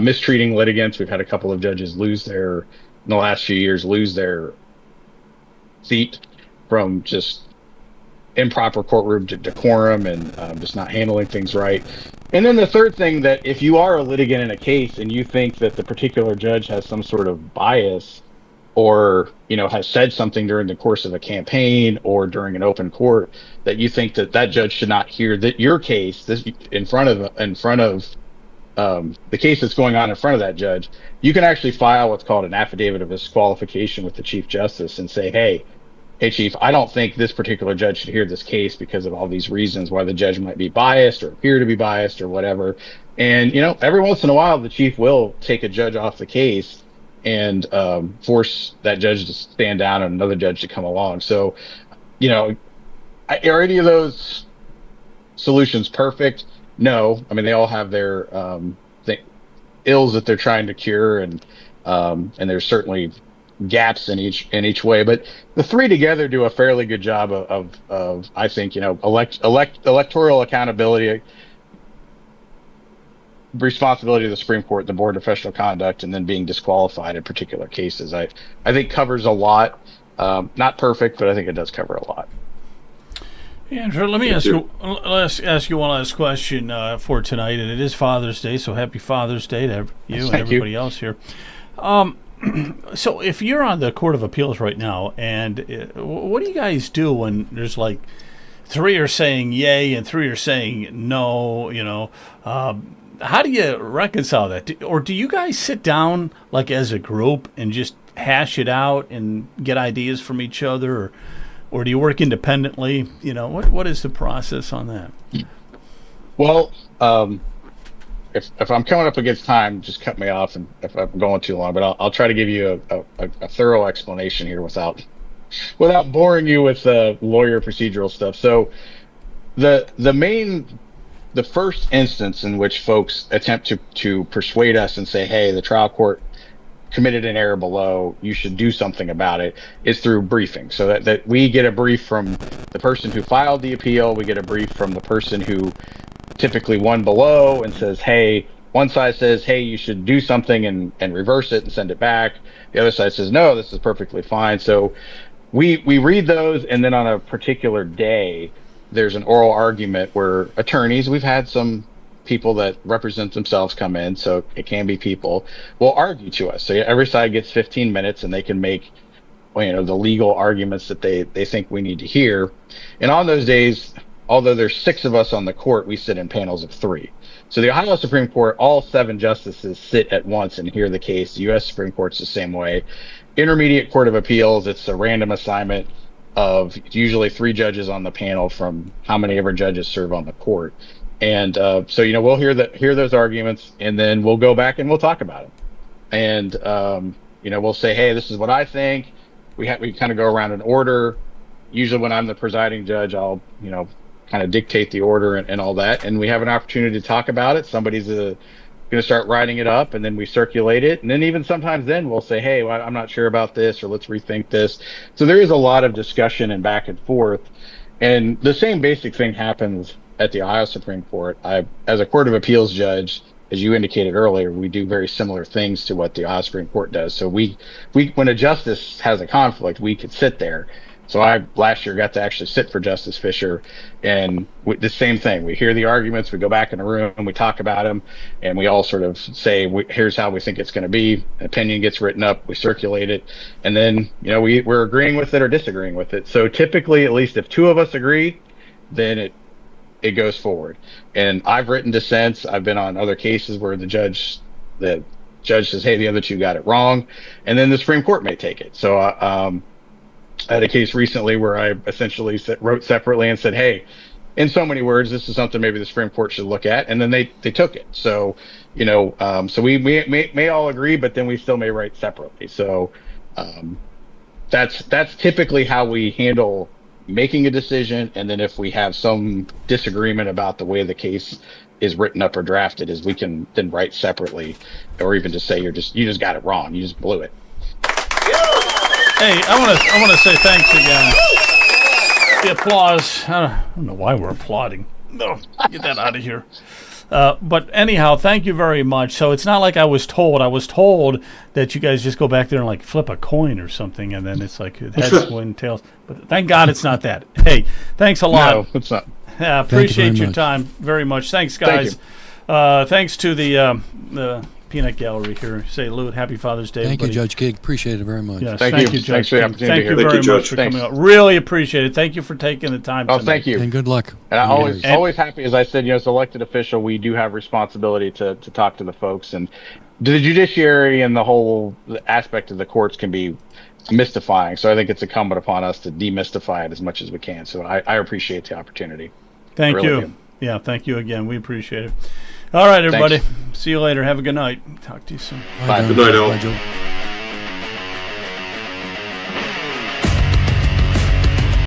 Speaker 5: Mistreating litigants. We've had a couple of judges in the last few years lose their seat from just improper courtroom decorum and just not handling things right. And then the third thing, that if you are a litigant in a case and you think that the particular judge has some sort of bias, or has said something during the course of a campaign or during an open court, that you think that judge should not hear that your case in front of the case that's going on in front of that judge, you can actually file what's called an affidavit of disqualification with the Chief Justice and say, hey Chief, I don't think this particular judge should hear this case because of all these reasons why the judge might be biased or appear to be biased or whatever. And every once in a while the chief will take a judge off the case and force that judge to stand down and another judge to come along. So, are any of those solutions perfect? No. I mean, they all have their ills that they're trying to cure, and there's certainly gaps in each way. But the three together do a fairly good job of I think, electoral accountability, responsibility of the Supreme Court, the Board of Professional Conduct, and then being disqualified in particular cases. I think covers a lot. Not perfect, but I think it does cover a lot.
Speaker 1: Andrew, let me ask you one last question for tonight, and it is Father's Day, so happy Father's Day to you and everybody else here. So if you're on the Court of Appeals right now, and what do you guys do when there's like three are saying yay and three are saying no, how do you reconcile that? Or do you guys sit down like as a group and just hash it out and get ideas from each other, or do you work independently? What is the process on that?
Speaker 5: Well, if I'm coming up against time, just cut me off, and if I'm going too long. But I'll try to give you a thorough explanation here without boring you with lawyer procedural stuff. So the first instance in which folks attempt to persuade us and say, hey, the trial court committed an error below, you should do something about it, is through briefing. So that we get a brief from the person who filed the appeal, we get a brief from the person who typically won below and says, hey, one side says, hey, you should do something and reverse it and send it back. The other side says, no, this is perfectly fine. So we read those, and then on a particular day, there's an oral argument where attorneys, we've had some people that represent themselves come in, so it can be people, will argue to us. So every side gets 15 minutes, and they can make the legal arguments that they think we need to hear. And on those days, although there's 6 of us on the court, we sit in panels of 3. So the Ohio Supreme Court, all 7 justices sit at once and hear the case. The U.S. Supreme Court's the same way. Intermediate Court of Appeals, it's a random assignment. of usually 3 judges on the panel from how many ever judges serve on the court. And so, we'll hear those arguments, and then we'll go back and we'll talk about it. And, we'll say, hey, this is what I think. We kind of go around in order. Usually when I'm the presiding judge, I'll, kind of dictate the order and all that. And we have an opportunity to talk about it. Somebody's going to start writing it up, and then we circulate it. And then even sometimes then we'll say, hey, well, I'm not sure about this, or let's rethink this. So there is a lot of discussion and back and forth. And the same basic thing happens at the Ohio Supreme Court. As a Court of Appeals judge, as you indicated earlier, we do very similar things to what the Ohio Supreme Court does. So we when a justice has a conflict, we could sit there. So I last year got to actually sit for Justice Fisher, and the same thing. We hear the arguments, we go back in the room, and we talk about them, and we all sort of say, here's how we think it's going to be. An opinion gets written up, we circulate it, and then we're agreeing with it or disagreeing with it. So typically, at least if 2 of us agree, then it goes forward. And I've written dissents. I've been on other cases where the judge says, hey, the other 2 got it wrong, and then the Supreme Court may take it. So I had a case recently where I essentially wrote separately and said, hey, in so many words, this is something maybe the Supreme Court should look at, and then they took it. So so we may all agree, but then we still may write separately. So that's typically how we handle making a decision. And then if we have some disagreement about the way the case is written up or drafted, is we can then write separately, or even just say you just got it wrong, you just blew it.
Speaker 1: Hey, I want to say thanks again. The applause. I don't know why we're applauding. No, get that out of here. But anyhow, thank you very much. So it's not like I was told. I was told that you guys just go back there and like flip a coin or something, and then it's like heads win, tails. But thank God it's not that. Hey, thanks a lot.
Speaker 5: No, it's not.
Speaker 1: Appreciate your time very much. Thanks, guys. Thanks to the Peanut Gallery here. Say, Lou, happy Father's Day.
Speaker 3: Thank
Speaker 1: everybody.
Speaker 3: you, Judge Gig. Appreciate it very much.
Speaker 1: Yes,
Speaker 5: thank you,
Speaker 1: Judge.
Speaker 5: Thanks for the opportunity.
Speaker 1: Thank you very much for coming up. Really appreciate it. Thank you for taking the time.
Speaker 5: Oh,
Speaker 1: tonight.
Speaker 5: thank you.
Speaker 3: And good luck.
Speaker 5: And I'm always happy, as I said, as an elected official, we do have responsibility to talk to the folks. And the judiciary and the whole aspect of the courts can be mystifying. So I think it's incumbent upon us to demystify it as much as we can. So I appreciate the opportunity.
Speaker 1: Thank you.
Speaker 5: Do.
Speaker 1: Yeah, thank you again. We appreciate it. All right, everybody.
Speaker 5: Thanks.
Speaker 1: See you later. Have a good night. Talk to you soon.
Speaker 3: Bye.
Speaker 4: Good night, all.
Speaker 3: Bye, Joe.